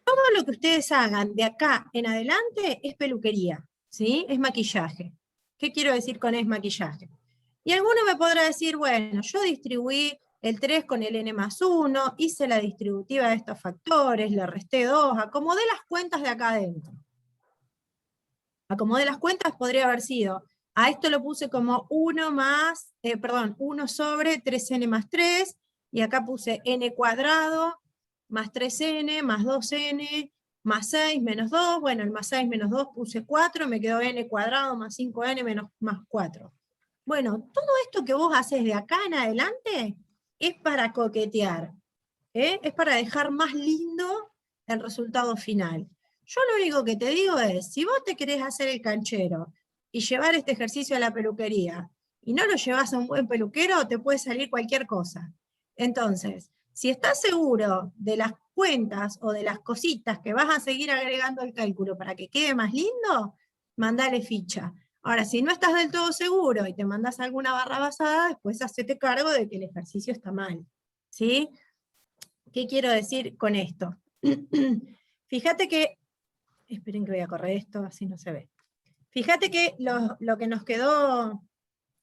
Todo lo que ustedes hagan de acá en adelante es peluquería, ¿sí? Es maquillaje. ¿Qué quiero decir con es maquillaje? Y alguno me podrá decir, bueno, yo distribuí el 3 con el n más 1, hice la distributiva de estos factores, le resté 2, acomodé las cuentas de acá adentro. Acomodé las cuentas podría haber sido, a esto lo puse como 1 sobre 3n más 3, y acá puse n cuadrado más 3n más 2n más 6 menos 2, bueno, el más 6 menos 2 puse 4, me quedó n cuadrado más 5n más 4. Bueno, todo esto que vos haces de acá en adelante es para coquetear, ¿eh? Es para dejar más lindo el resultado final. Yo lo único que te digo es, si vos te querés hacer el canchero y llevar este ejercicio a la peluquería, y no lo llevas a un buen peluquero, te puede salir cualquier cosa. Entonces, si estás seguro de las cuentas o de las cositas que vas a seguir agregando al cálculo para que quede más lindo, mandale ficha. Ahora, si no estás del todo seguro y te mandas alguna barra basada, después hacete cargo de que el ejercicio está mal. ¿Sí? ¿Qué quiero decir con esto? Fíjate que, esperen que voy a correr esto, así no se ve. Fíjate que lo que nos quedó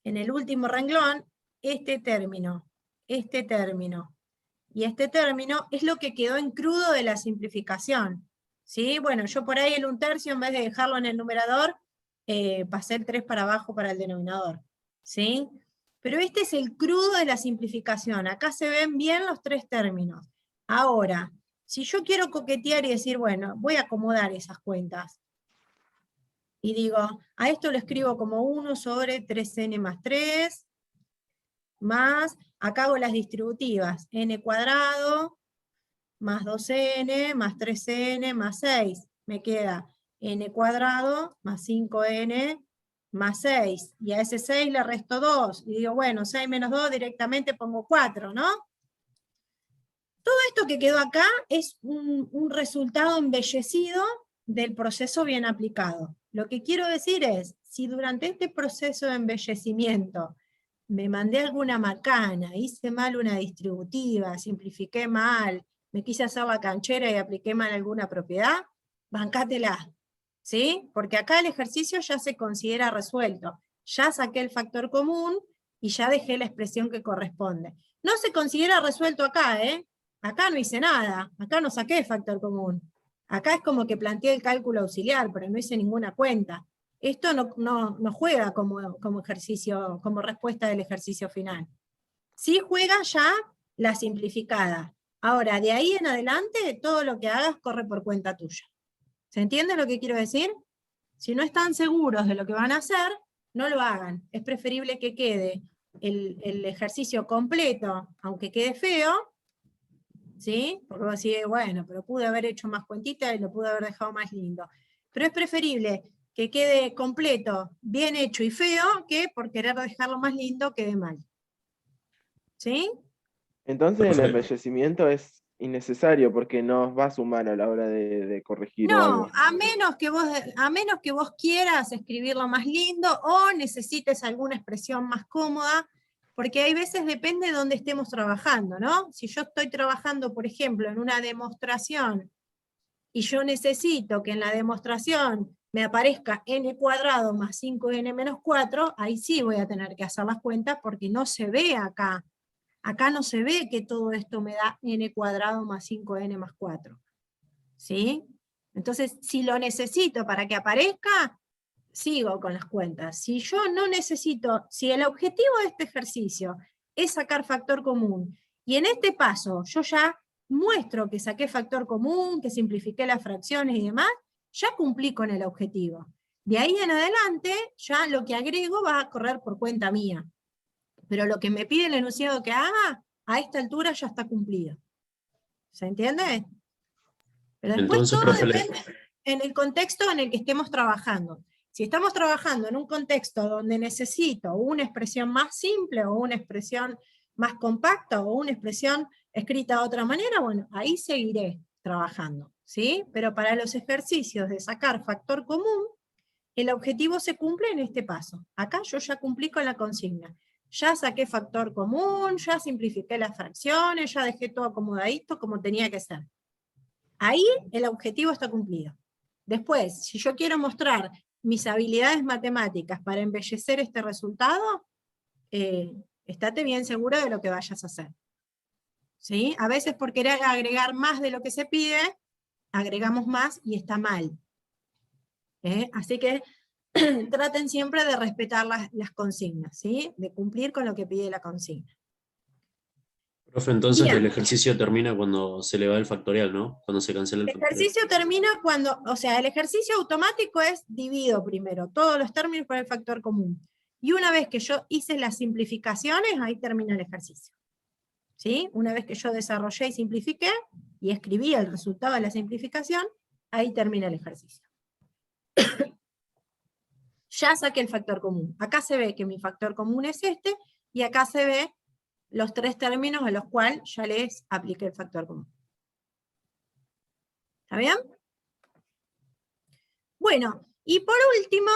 en el último renglón, este término y este término es lo que quedó en crudo de la simplificación. ¿Sí? Bueno, yo por ahí el 1/3, en vez de dejarlo en el numerador, pasé el 3 para abajo para el denominador. ¿Sí? Pero este es el crudo de la simplificación. Acá se ven bien los 3 términos. Ahora, si yo quiero coquetear y decir, bueno, voy a acomodar esas cuentas, y digo, a esto lo escribo como 1 sobre 3n más 3, más, acá hago las distributivas, n cuadrado, más 2n, más 3n, más 6. Me queda n cuadrado, más 5n, más 6. Y a ese 6 le resto 2. Y digo, bueno, 6 menos 2 directamente pongo 4, ¿no? Todo esto que quedó acá es un resultado embellecido del proceso bien aplicado. Lo que quiero decir es, si durante este proceso de embellecimiento me mandé alguna macana, hice mal una distributiva, simplifiqué mal, me quise hacer la canchera y apliqué mal alguna propiedad, bancátela, ¿sí? Porque acá el ejercicio ya se considera resuelto. Ya saqué el factor común y ya dejé la expresión que corresponde. No se considera resuelto acá, ¿eh? Acá no hice nada, acá no saqué factor común. Acá es como que planteé el cálculo auxiliar, pero no hice ninguna cuenta. Esto no juega como ejercicio, como respuesta del ejercicio final. Sí juega ya la simplificada. Ahora, de ahí en adelante, todo lo que hagas corre por cuenta tuya. ¿Se entiende lo que quiero decir? Si no están seguros de lo que van a hacer, no lo hagan. Es preferible que quede el ejercicio completo, aunque quede feo, ¿sí? Porque vos decís, bueno, pero pude haber hecho más cuentitas y lo pude haber dejado más lindo. Pero es preferible que quede completo, bien hecho y feo, que por querer dejarlo más lindo quede mal. ¿Sí? Entonces el Profe. embellecimiento es innecesario porque no va a sumar a la hora de corregir o No, algo. a menos que vos quieras escribirlo más lindo o necesites alguna expresión más cómoda, porque hay veces depende de dónde estemos trabajando, ¿no? Si yo estoy trabajando, por ejemplo, en una demostración y yo necesito que en la demostración me aparezca n² más 5n menos 4, ahí sí voy a tener que hacer las cuentas porque no se ve acá. Acá no se ve que todo esto me da n² más 5n más 4. ¿Sí? Entonces, si lo necesito para que aparezca, sigo con las cuentas. Si yo no necesito, si el objetivo de este ejercicio es sacar factor común, y en este paso yo ya muestro que saqué factor común, que simplifiqué las fracciones y demás, ya cumplí con el objetivo. De ahí en adelante, ya lo que agrego va a correr por cuenta mía. Pero lo que me pide el enunciado que haga, a esta altura ya está cumplido. ¿Se entiende? Pero después Entonces, todo profe, depende en el contexto en el que estemos trabajando. Si estamos trabajando en un contexto donde necesito una expresión más simple o una expresión más compacta o una expresión escrita de otra manera, bueno, ahí seguiré trabajando, ¿sí? Pero para los ejercicios de sacar factor común, el objetivo se cumple en este paso. Acá yo ya cumplí con la consigna. Ya saqué factor común, ya simplifiqué las fracciones, ya dejé todo acomodadito como tenía que ser. Ahí el objetivo está cumplido. Después, si yo quiero mostrar mis habilidades matemáticas para embellecer este resultado, estate bien seguro de lo que vayas a hacer. ¿Sí? A veces por querer agregar más de lo que se pide, agregamos más y está mal. Así que traten siempre de respetar las consignas, ¿sí? De cumplir con lo que pide la consigna. profe, entonces Bien. el ejercicio termina cuando se le va el factorial, ¿no? Cuando se cancela el El factorial. ejercicio termina cuando, o sea, el ejercicio automático es divido primero, todos los términos por el factor común. Y una vez que yo hice las simplificaciones, ahí termina el ejercicio. ¿Sí? Una vez que yo desarrollé y simplifiqué, y escribí el resultado de la simplificación, ahí termina el ejercicio. Ya saqué el factor común. Acá se ve que mi factor común es este, y acá se ve los tres términos a los cuales ya les apliqué el factor común. ¿Está bien? Bueno, y por último,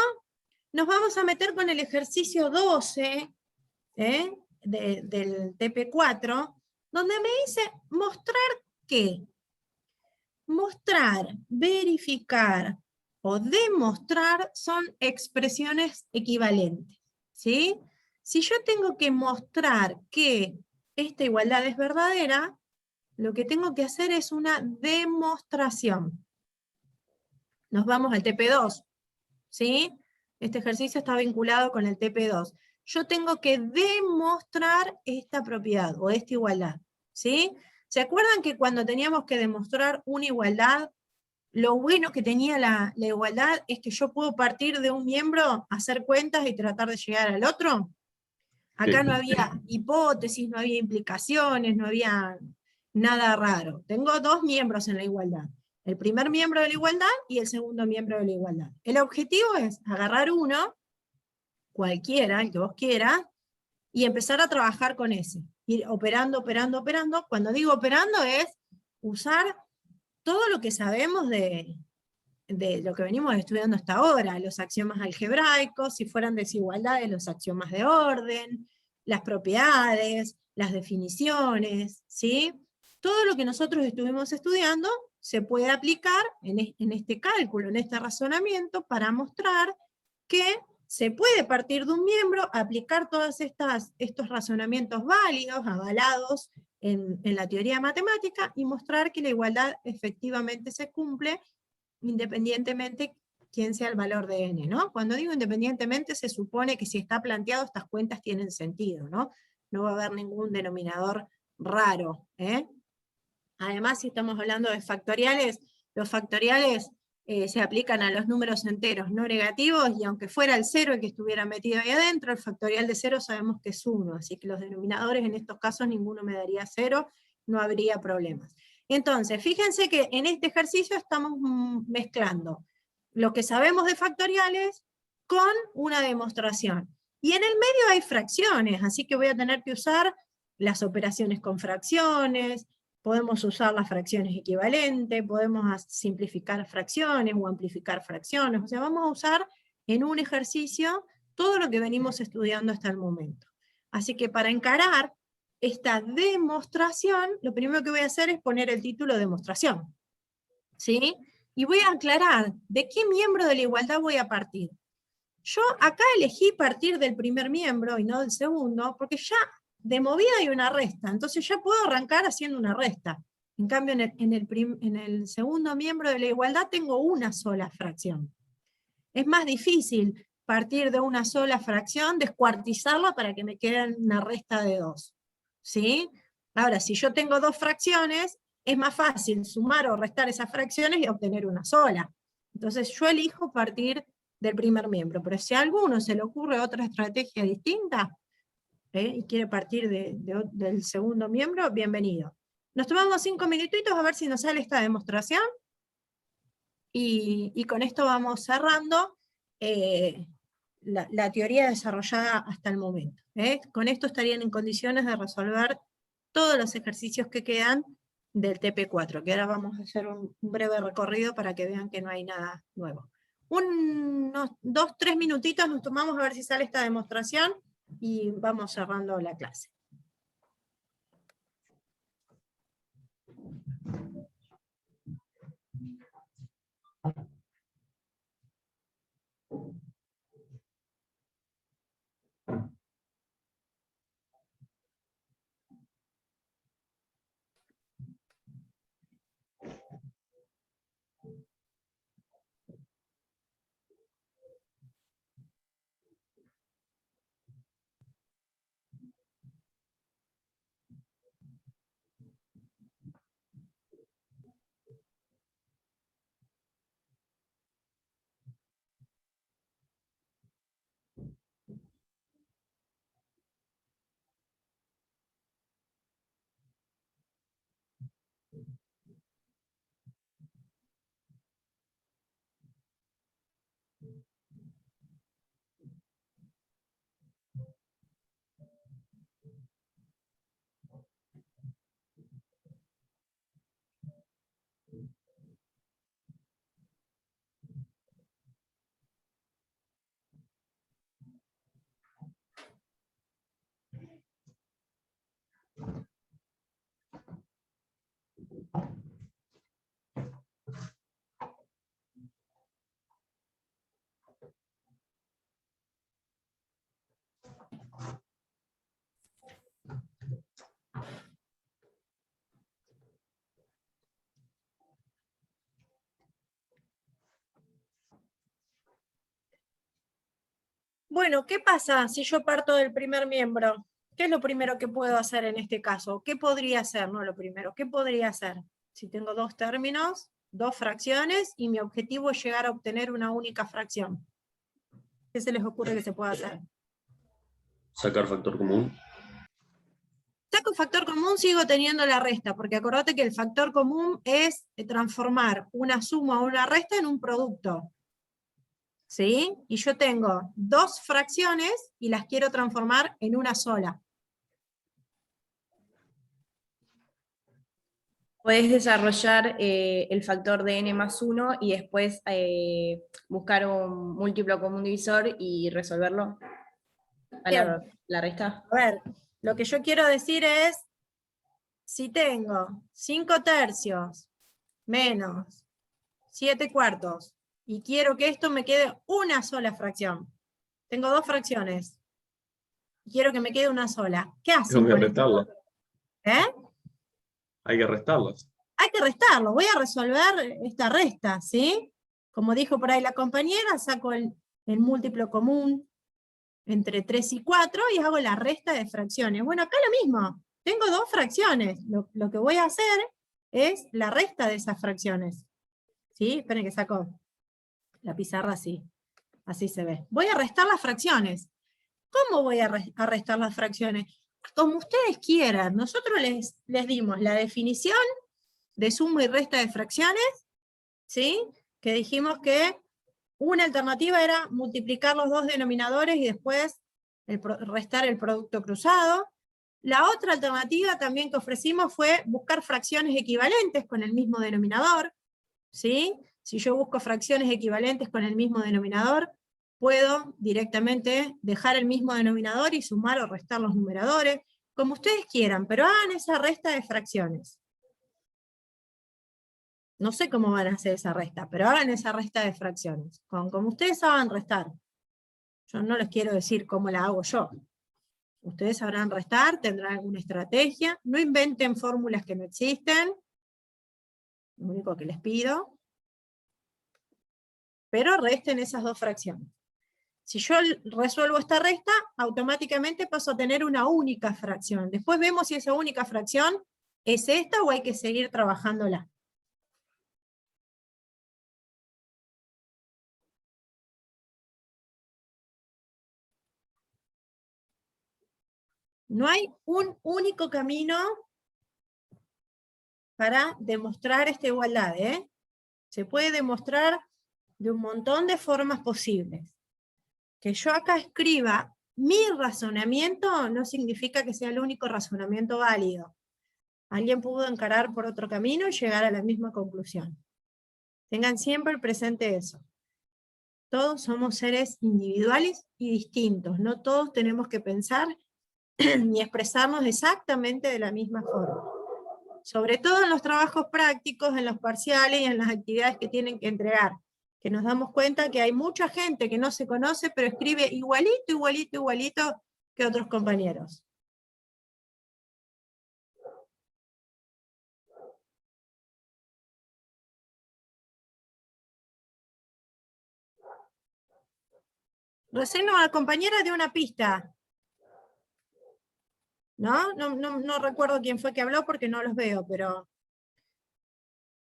nos vamos a meter con el ejercicio 12 del TP4, donde me dice mostrar qué. Mostrar, verificar o demostrar son expresiones equivalentes. ¿Sí? Si yo tengo que mostrar que esta igualdad es verdadera, lo que tengo que hacer es una demostración. Nos vamos al TP2, ¿sí? Este ejercicio está vinculado con el TP2. Yo tengo que demostrar esta propiedad o esta igualdad, ¿sí? ¿Se acuerdan que cuando teníamos que demostrar una igualdad, lo bueno que tenía la igualdad es que yo puedo partir de un miembro, hacer cuentas y tratar de llegar al otro? Acá no había hipótesis, no había implicaciones, no había nada raro. Tengo dos miembros en la igualdad. El primer miembro de la igualdad y el segundo miembro de la igualdad. El objetivo es agarrar uno, cualquiera, el que vos quieras, y empezar a trabajar con ese. Ir operando, operando, operando. Cuando digo operando es usar todo lo que sabemos de lo que venimos estudiando hasta ahora, los axiomas algebraicos, si fueran desigualdades, los axiomas de orden, las propiedades, las definiciones, ¿sí? Todo lo que nosotros estuvimos estudiando se puede aplicar en este cálculo, en este razonamiento, para mostrar que se puede partir de un miembro, aplicar todos estos razonamientos válidos, avalados en la teoría matemática, y mostrar que la igualdad efectivamente se cumple, independientemente quién sea el valor de n, ¿no? Cuando digo independientemente, se supone que si está planteado, estas cuentas tienen sentido, ¿no? No va a haber ningún denominador raro, ¿eh? Además, si estamos hablando de factoriales, los factoriales se aplican a los números enteros no negativos, y aunque fuera el 0 el que estuviera metido ahí adentro, el factorial de 0 sabemos que es 1, así que los denominadores en estos casos ninguno me daría 0, no habría problemas. Entonces, fíjense que en este ejercicio estamos mezclando lo que sabemos de factoriales con una demostración. Y en el medio hay fracciones, así que voy a tener que usar las operaciones con fracciones, podemos usar las fracciones equivalentes, podemos simplificar fracciones o amplificar fracciones, o sea, vamos a usar en un ejercicio todo lo que venimos estudiando hasta el momento. Así que para encarar esta demostración, lo primero que voy a hacer es poner el título demostración. ¿Sí? Y voy a aclarar de qué miembro de la igualdad voy a partir. Yo acá elegí partir del primer miembro y no del segundo, porque ya de movida hay una resta, entonces ya puedo arrancar haciendo una resta. En cambio, en el segundo miembro de la igualdad tengo una sola fracción. Es más difícil partir de una sola fracción, descuartizarla para que me quede una resta de 2. ¿Sí? Ahora, si yo tengo 2 fracciones, es más fácil sumar o restar esas fracciones y obtener una sola. Entonces yo elijo partir del primer miembro, pero si a alguno se le ocurre otra estrategia distinta, y quiere partir del segundo miembro, bienvenido. Nos tomamos 5 minutitos a ver si nos sale esta demostración, y con esto vamos cerrando la teoría desarrollada hasta el momento. Con esto estarían en condiciones de resolver todos los ejercicios que quedan del TP4, que ahora vamos a hacer un breve recorrido para que vean que no hay nada nuevo. Unos 2-3 minutitos nos tomamos a ver si sale esta demostración, y vamos cerrando la clase. Bueno, ¿qué pasa si yo parto del primer miembro? ¿Qué es lo primero que puedo hacer en este caso? ¿Qué podría hacer? No lo primero, ¿qué podría hacer? Si tengo 2 términos, 2 fracciones, y mi objetivo es llegar a obtener una única fracción. ¿Qué se les ocurre que se pueda hacer? Sacar factor común. Saco factor común, sigo teniendo la resta, porque acordate que el factor común es transformar una suma o una resta en un producto. ¿Sí? Y yo tengo 2 fracciones y las quiero transformar en una sola. Podés desarrollar el factor de n más 1 y después buscar un múltiplo común divisor y resolverlo a la resta. A ver, lo que yo quiero decir es, si tengo 5 tercios menos 7 cuartos, y quiero que esto me quede una sola fracción. Tengo 2 fracciones. Y quiero que me quede una sola. ¿Qué hace? Tengo que restarlas. Hay que restarlas. Hay que restarlo. Voy a resolver esta resta, ¿sí? Como dijo por ahí la compañera, saco el múltiplo común entre 3 y 4 y hago la resta de fracciones. Bueno, acá lo mismo. Tengo 2 fracciones. Lo que voy a hacer es la resta de esas fracciones. ¿Sí? Esperen que saco la pizarra así. Así se ve. Voy a restar las fracciones. ¿Cómo voy a restar las fracciones? como ustedes quieran. Nosotros les dimos la definición de suma y resta de fracciones, ¿sí? Que dijimos que una alternativa era multiplicar los dos denominadores y después restar el producto cruzado. La otra alternativa también que ofrecimos fue buscar fracciones equivalentes con el mismo denominador, ¿sí? Si yo busco fracciones equivalentes con el mismo denominador, puedo directamente dejar el mismo denominador y sumar o restar los numeradores, como ustedes quieran, pero hagan esa resta de fracciones. No sé cómo van a hacer esa resta, pero hagan esa resta de fracciones. Como ustedes saben restar. Yo no les quiero decir cómo la hago yo. Ustedes sabrán restar, tendrán alguna estrategia. No inventen fórmulas que no existen. Lo único que les pido. Pero resten esas dos fracciones. Si yo resuelvo esta resta, automáticamente paso a tener una única fracción. Después vemos si esa única fracción es esta o hay que seguir trabajándola. No hay un único camino para demostrar esta igualdad, ¿eh? Se puede demostrar de un montón de formas posibles. Que yo acá escriba mi razonamiento no significa que sea el único razonamiento válido. Alguien pudo encarar por otro camino y llegar a la misma conclusión. Tengan siempre presente eso. Todos somos seres individuales y distintos. No todos tenemos que pensar ni expresarnos exactamente de la misma forma. Sobre todo en los trabajos prácticos, en los parciales y en las actividades que tienen que entregar. Que nos damos cuenta que hay mucha gente que no se conoce, pero escribe igualito, igualito, igualito que otros compañeros. Recién la compañera dio una pista. No recuerdo quién fue que habló porque no los veo, pero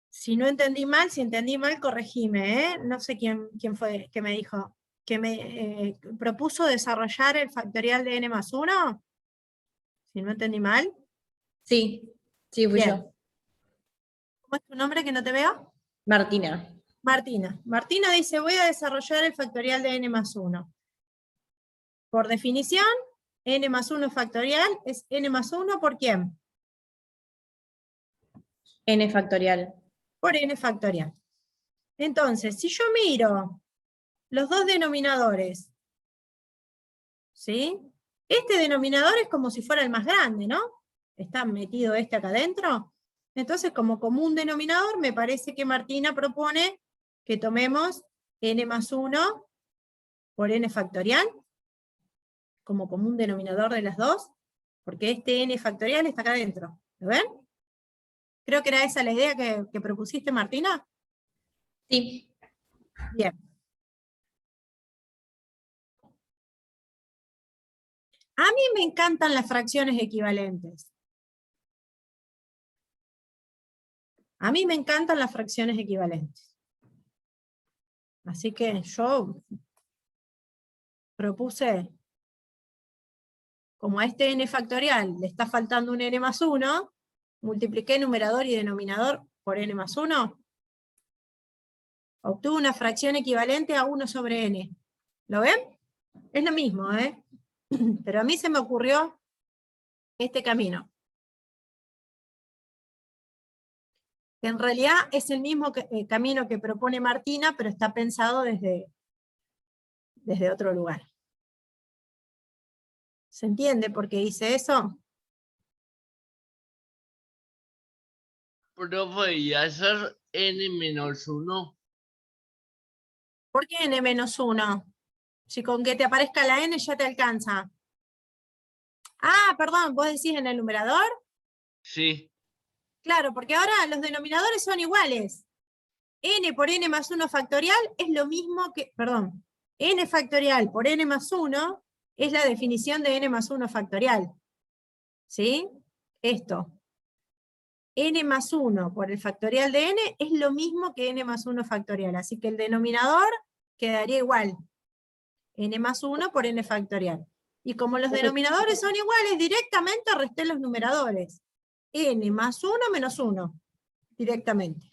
si no entendí mal, si entendí mal, corregime, ¿eh? No sé quién fue que me dijo, que me propuso desarrollar el factorial de n+1. Si no entendí mal. Sí, fui Bien. yo. ¿Cómo es tu nombre que no te veo? Martina. Martina. Martina dice, voy a desarrollar el factorial de n+1. Por definición, n+1 factorial es n+1 ¿por quién? N factorial. Por n factorial. Entonces, si yo miro los dos denominadores, ¿sí? Este denominador es como si fuera el más grande, ¿no? Está metido este acá adentro. Entonces, como común denominador, me parece que Martina propone que tomemos n+1 por n factorial, como común denominador de las dos, porque este n factorial está acá adentro. ¿Lo ven? Creo que era esa la idea que propusiste, Martina. Sí. Bien. A mí me encantan las fracciones equivalentes. A mí me encantan las fracciones equivalentes. Así que yo propuse, como a este n factorial le está faltando un n+1, multipliqué numerador y denominador por n+1, obtuve una fracción equivalente a 1 sobre n. ¿Lo ven? Es lo mismo, ¿eh? Pero a mí se me ocurrió este camino. Que en realidad es el mismo camino que propone Martina, pero está pensado desde otro lugar. ¿Se entiende por qué hice eso? Profe, ¿y hacer n-1? ¿Por qué n-1? Si con que te aparezca la n ya te alcanza. Ah, perdón, ¿vos decís en el numerador? Sí. Claro, porque ahora los denominadores son iguales. N por n+1 factorial es lo mismo que, perdón, n factorial por n+1 es la definición de n+1 factorial. ¿Sí? Esto. n+1 por el factorial de n es lo mismo que n+1 factorial. Así que el denominador quedaría igual. n+1 por n factorial. Y como los denominadores son iguales, directamente resté los numeradores. N más 1 menos 1, directamente.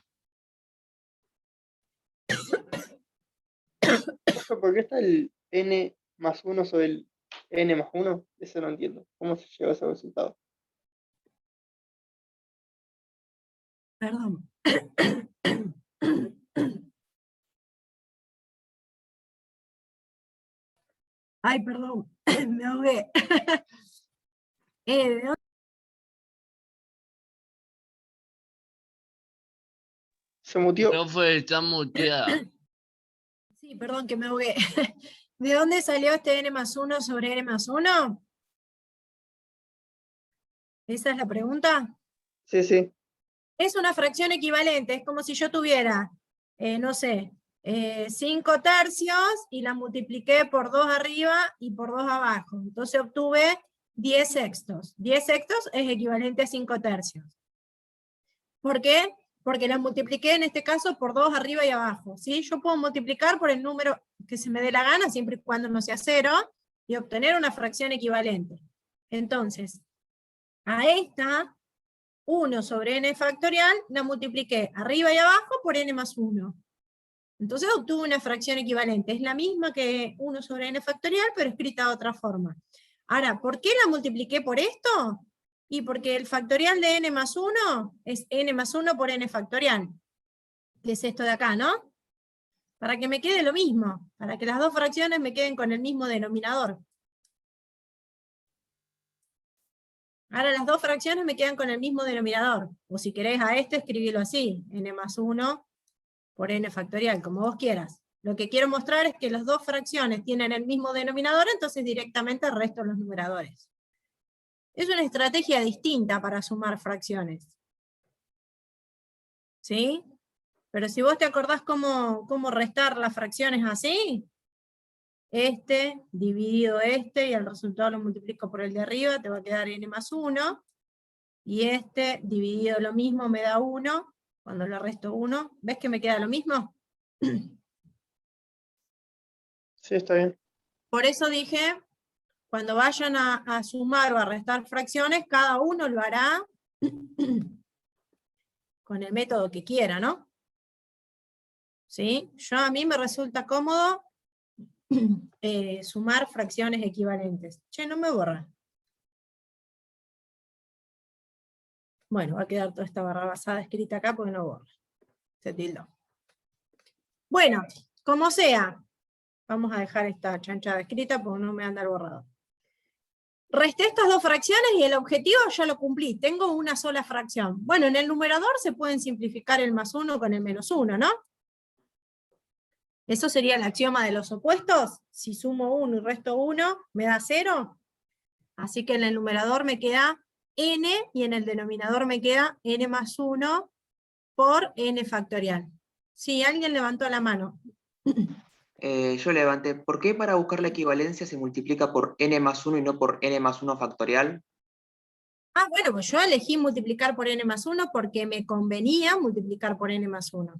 ¿Por qué está el n más 1 sobre el n más 1? Eso no entiendo. ¿Cómo se llegó a ese resultado? Perdón. Ay, perdón, me ahogué. ¿De dónde? Se mutió. Profe, está muteada. Sí, perdón que me ahogué. ¿De dónde salió este n más 1 sobre n más 1? ¿Esa es la pregunta? Sí, sí. Es una fracción equivalente, es como si yo tuviera, no sé, 5 tercios y la multipliqué por 2 arriba y por 2 abajo. Entonces obtuve 10 sextos. 10 sextos es equivalente a 5 tercios. ¿Por qué? Porque la multipliqué en este caso por 2 arriba y abajo. ¿Sí? Yo puedo multiplicar por el número que se me dé la gana, siempre y cuando no sea 0, y obtener una fracción equivalente. Entonces, a esta 1 sobre n factorial la multipliqué arriba y abajo por n más 1. Entonces obtuve una fracción equivalente. Es la misma que 1 sobre n factorial, pero escrita de otra forma. Ahora, ¿por qué la multipliqué por esto? Y porque el factorial de n más 1 es n más 1 por n factorial. Que es esto de acá, ¿no? Para que me quede lo mismo. Para que las dos fracciones me queden con el mismo denominador. Ahora las dos fracciones me quedan con el mismo denominador. O si querés a este, escribirlo así. N más 1 por n factorial, como vos quieras. Lo que quiero mostrar es que las dos fracciones tienen el mismo denominador, entonces directamente resto los numeradores. Es una estrategia distinta para sumar fracciones. ¿Sí? Pero si vos te acordás cómo restar las fracciones así, este dividido este, y el resultado lo multiplico por el de arriba, te va a quedar n más 1, y este dividido lo mismo me da 1, cuando le resto 1, ¿ves que me queda lo mismo? Sí, está bien. Por eso dije, cuando vayan a sumar o a restar fracciones, cada uno lo hará con el método que quiera, ¿no? ¿Sí? A mí me resulta cómodo sumar fracciones equivalentes. Che, no me borra. Bueno, va a quedar toda esta barrabasada escrita acá porque no borra. Se tildó. Bueno, como sea, vamos a dejar esta chanchada escrita porque no me anda el borrador. Resté estas dos fracciones y el objetivo ya lo cumplí. Tengo una sola fracción. Bueno, en el numerador se pueden simplificar el más 1 con el menos 1, ¿no? Eso sería el axioma de los opuestos. Si sumo 1 y resto 1, me da 0. Así que en el numerador me queda n y en el denominador me queda n más 1 por n factorial. Sí, alguien levantó la mano. Yo levanté. ¿Por qué para buscar la equivalencia se multiplica por n más 1 y no por n más 1 factorial? Ah, bueno, pues yo elegí multiplicar por n más 1 porque me convenía multiplicar por n más 1.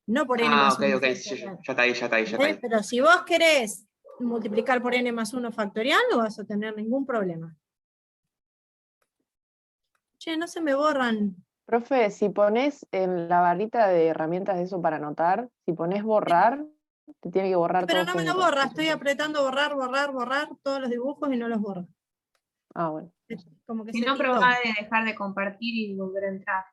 No por n más 1 ok, factorial. ya caí. Pero si vos querés multiplicar por n más 1 factorial, no vas a tener ningún problema. Che, no se me borran. Profe, si pones en la barrita de herramientas de eso para anotar, si pones borrar, te tiene que borrar Pero todo no me lo junto. borra, estoy apretando borrar todos los dibujos y no los borro. Ah, bueno. Como que Si se no, tildó. probá de dejar de compartir y volver a entrar.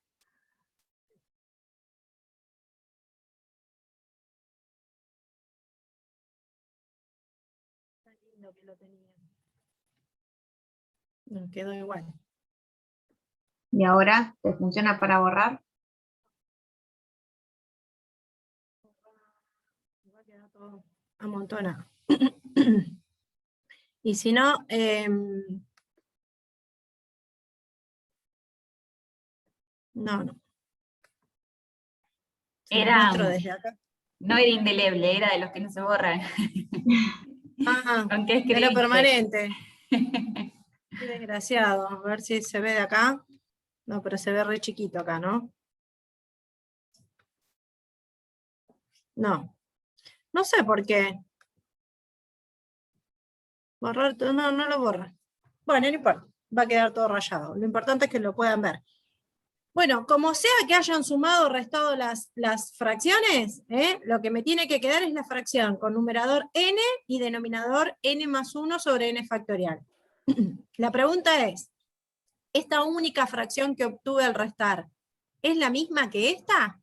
Tan lindo que lo tenía. No, quedó igual. ¿Y ahora te funciona para borrar? Igual queda todo amontonado. Y si no, no. Se los Era, muestro desde acá. no era indeleble, era de los que no se borran. Ah, ¿Con qué era escribiste? permanente. Qué desgraciado. A ver si se ve de acá. No, pero se ve re chiquito acá, ¿no? No. No sé por qué. Borrar todo, no lo borra. Bueno, no importa, va a quedar todo rayado. Lo importante es que lo puedan ver. Bueno, como sea que hayan sumado o restado las fracciones, lo que me tiene que quedar es la fracción con numerador n y denominador n más 1 sobre n factorial. La pregunta es, ¿esta única fracción que obtuve al restar es la misma que esta?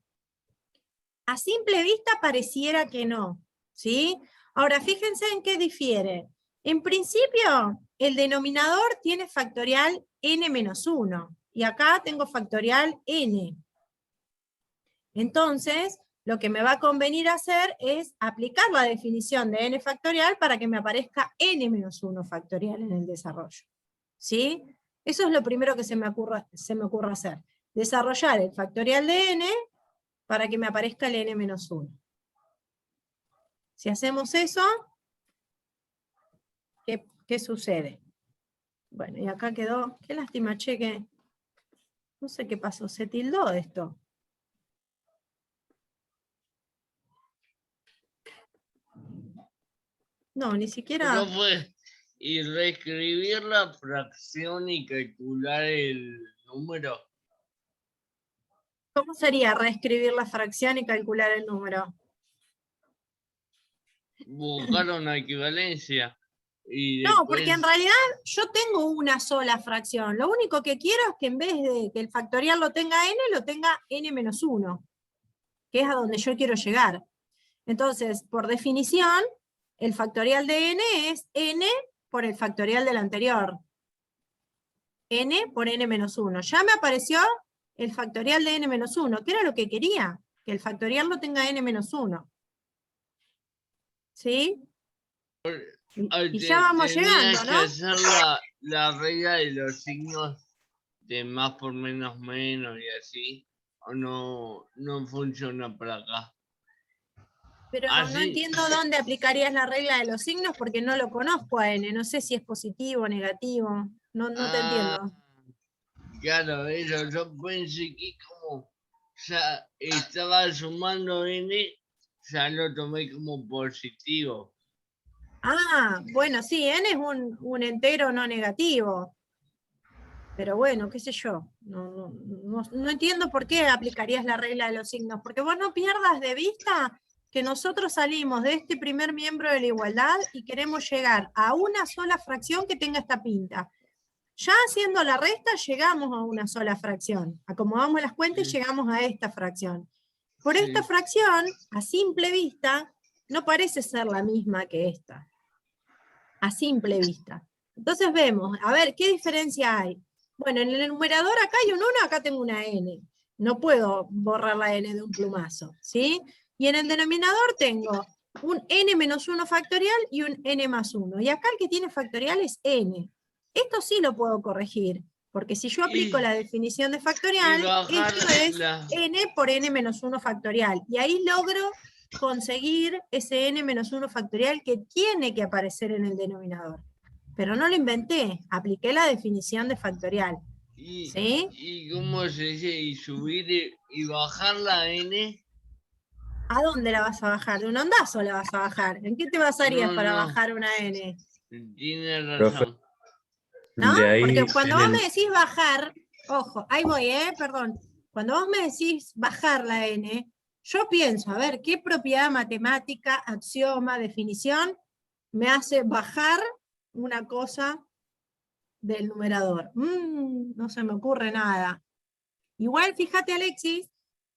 A simple vista pareciera que no, ¿sí? Ahora, fíjense en qué difiere. En principio, el denominador tiene factorial n menos 1, y acá tengo factorial n. Entonces, lo que me va a convenir hacer es aplicar la definición de n factorial para que me aparezca n menos 1 factorial en el desarrollo. ¿Sí? Eso es lo primero que se me ocurre hacer. Desarrollar el factorial de n para que me aparezca el n menos 1. Si hacemos eso, ¿qué sucede? Bueno, y acá quedó, qué lástima, che, que no sé qué pasó, se tildó esto. No, ni siquiera... ¿Cómo fue? Y reescribir la fracción y calcular el número. ¿Cómo sería reescribir la fracción y calcular el número? Buscar una equivalencia. Y No, porque en después- realidad yo tengo una sola fracción. Lo único que quiero es que en vez de que el factorial lo tenga n, lo tenga n menos 1, que es a donde yo quiero llegar. Entonces, por definición, el factorial de n es n por el factorial del anterior. N por n menos 1. Ya me apareció el factorial de n menos 1, que era lo que quería, que el factorial lo tenga n menos 1. ¿Sí? Y ya vamos llegando, Tenías ¿no? que hacer la regla de los signos de más por menos menos y así. O no funciona para acá. Pero no Así, entiendo dónde aplicarías la regla de los signos porque no lo conozco a n, no sé si es positivo o negativo, no te entiendo. claro, eso, yo pensé que como ya estaba sumando n, ya lo tomé como positivo. Ah, bueno, sí, n es un entero no negativo. Pero bueno, qué sé yo, no entiendo por qué aplicarías la regla de los signos, porque vos no pierdas de vista que nosotros salimos de este primer miembro de la igualdad y queremos llegar a una sola fracción que tenga esta pinta. Ya haciendo la resta llegamos a una sola fracción, acomodamos las cuentas y llegamos a esta fracción. Por esta fracción, a simple vista, no parece ser la misma que esta. A simple vista. Entonces vemos, a ver, ¿qué diferencia hay? Bueno, en el numerador acá hay un 1, acá tengo una n. No puedo borrar la n de un plumazo, ¿sí? Y en el denominador tengo un n menos 1 factorial y un n más 1. Y acá el que tiene factorial es n. Esto sí lo puedo corregir, porque si yo aplico la definición de factorial, bajar esto es n por n menos 1 factorial. Y ahí logro conseguir ese n menos 1 factorial que tiene que aparecer en el denominador. Pero no lo inventé, apliqué la definición de factorial. ¿Sí? ¿Y cómo se dice? ¿Y subir y bajar la n? ¿A dónde la vas a bajar? ¿De un ondazo la vas a bajar? ¿En qué te basarías No, para no. bajar una n? Tiene Profe, razón. ¿No? de ahí Porque cuando en vos el- me decís bajar, ojo, ahí voy, perdón. Cuando vos me decís bajar la n, yo pienso, a ver, ¿qué propiedad matemática, axioma, definición me hace bajar una cosa del numerador? No se me ocurre nada. Igual, fíjate, Alexis,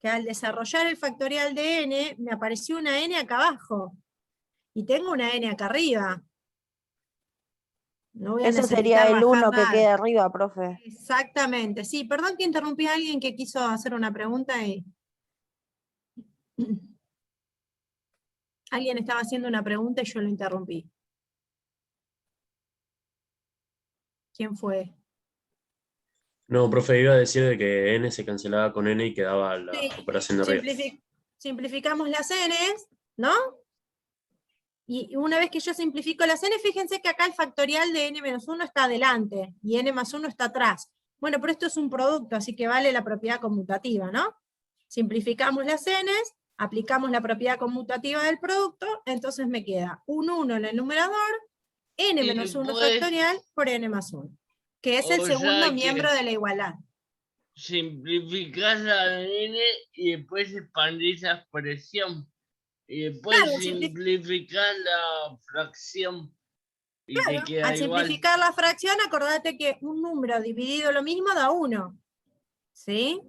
que al desarrollar el factorial de n, me apareció una n acá abajo. Y tengo una n acá arriba. No voy a Ese necesitar sería el bajar 1 que nada. queda arriba, profe. Exactamente, sí, perdón que interrumpí a alguien que quiso hacer una pregunta y... Alguien estaba haciendo una pregunta y yo lo interrumpí. ¿Quién fue? No, profe, iba a decir de que n se cancelaba con n y quedaba la Sí, operación de arriba. simplificamos las n's, ¿no? Y una vez que yo simplifico las n, fíjense que acá el factorial de n-1 está adelante y n más 1 está atrás. Bueno, pero esto es un producto, así que vale la propiedad conmutativa, ¿no? Simplificamos las n's, aplicamos la propiedad conmutativa del producto, entonces me queda un 1 en el numerador n Y menos 1 después- factorial por n más 1, que es el O segundo sea que- miembro de la igualdad. Simplificás la n y después expandís la expresión. Y después Claro, simplificás la fracción. Y te queda Al igual. simplificar la fracción, acordate que un número dividido lo mismo da 1. ¿Sí?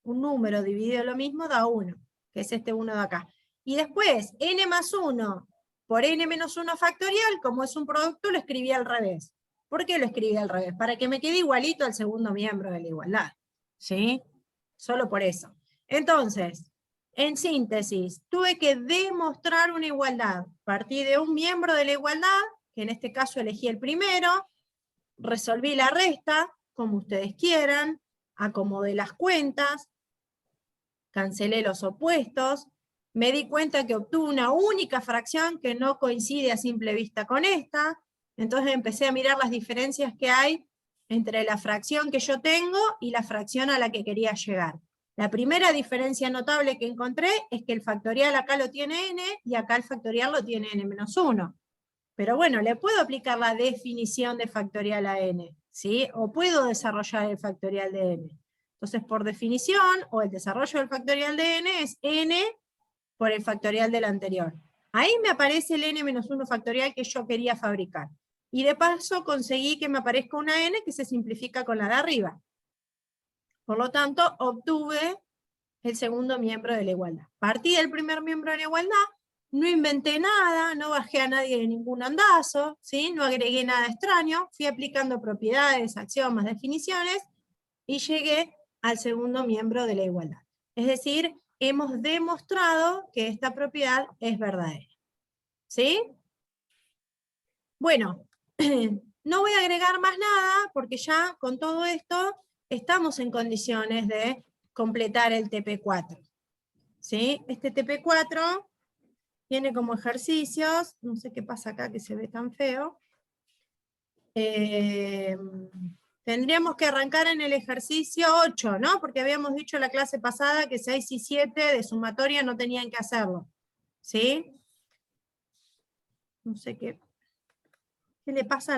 Un número dividido lo mismo da 1, que es este 1 de acá. Y después, n más 1 por n menos 1 factorial, como es un producto, lo escribí al revés. ¿Por qué lo escribí al revés? Para que me quede igualito al segundo miembro de la igualdad. ¿Sí? Solo por eso. Entonces, en síntesis, tuve que demostrar una igualdad. Partí de un miembro de la igualdad, que en este caso elegí el primero, resolví la resta, como ustedes quieran, acomodé las cuentas, cancelé los opuestos, me di cuenta que obtuve una única fracción que no coincide a simple vista con esta, entonces empecé a mirar las diferencias que hay entre la fracción que yo tengo y la fracción a la que quería llegar. La primera diferencia notable que encontré es que el factorial acá lo tiene n y acá el factorial lo tiene n menos 1. Pero bueno, le puedo aplicar la definición de factorial a n, ¿sí? O puedo desarrollar el factorial de n. Entonces, por definición, o el desarrollo del factorial de n es n por el factorial del anterior. Ahí me aparece el n menos 1 factorial que yo quería fabricar. Y de paso conseguí que me aparezca una n que se simplifica con la de arriba. Por lo tanto, obtuve el segundo miembro de la igualdad. Partí del primer miembro de la igualdad, no inventé nada, no bajé a nadie de ningún andazo, ¿sí? No agregué nada extraño, fui aplicando propiedades, axiomas, definiciones, y llegué al segundo miembro de la igualdad. Es decir, hemos demostrado que esta propiedad es verdadera. ¿Sí? Bueno, no voy a agregar más nada, porque ya con todo esto estamos en condiciones de completar el TP4. ¿Sí? Este TP4 tiene como ejercicios, no sé qué pasa acá que se ve tan feo. Tendríamos que arrancar en el ejercicio 8, ¿no? Porque habíamos dicho la clase pasada que 6 y 7 de sumatoria no tenían que hacerlo. ¿Sí? No sé qué le pasa a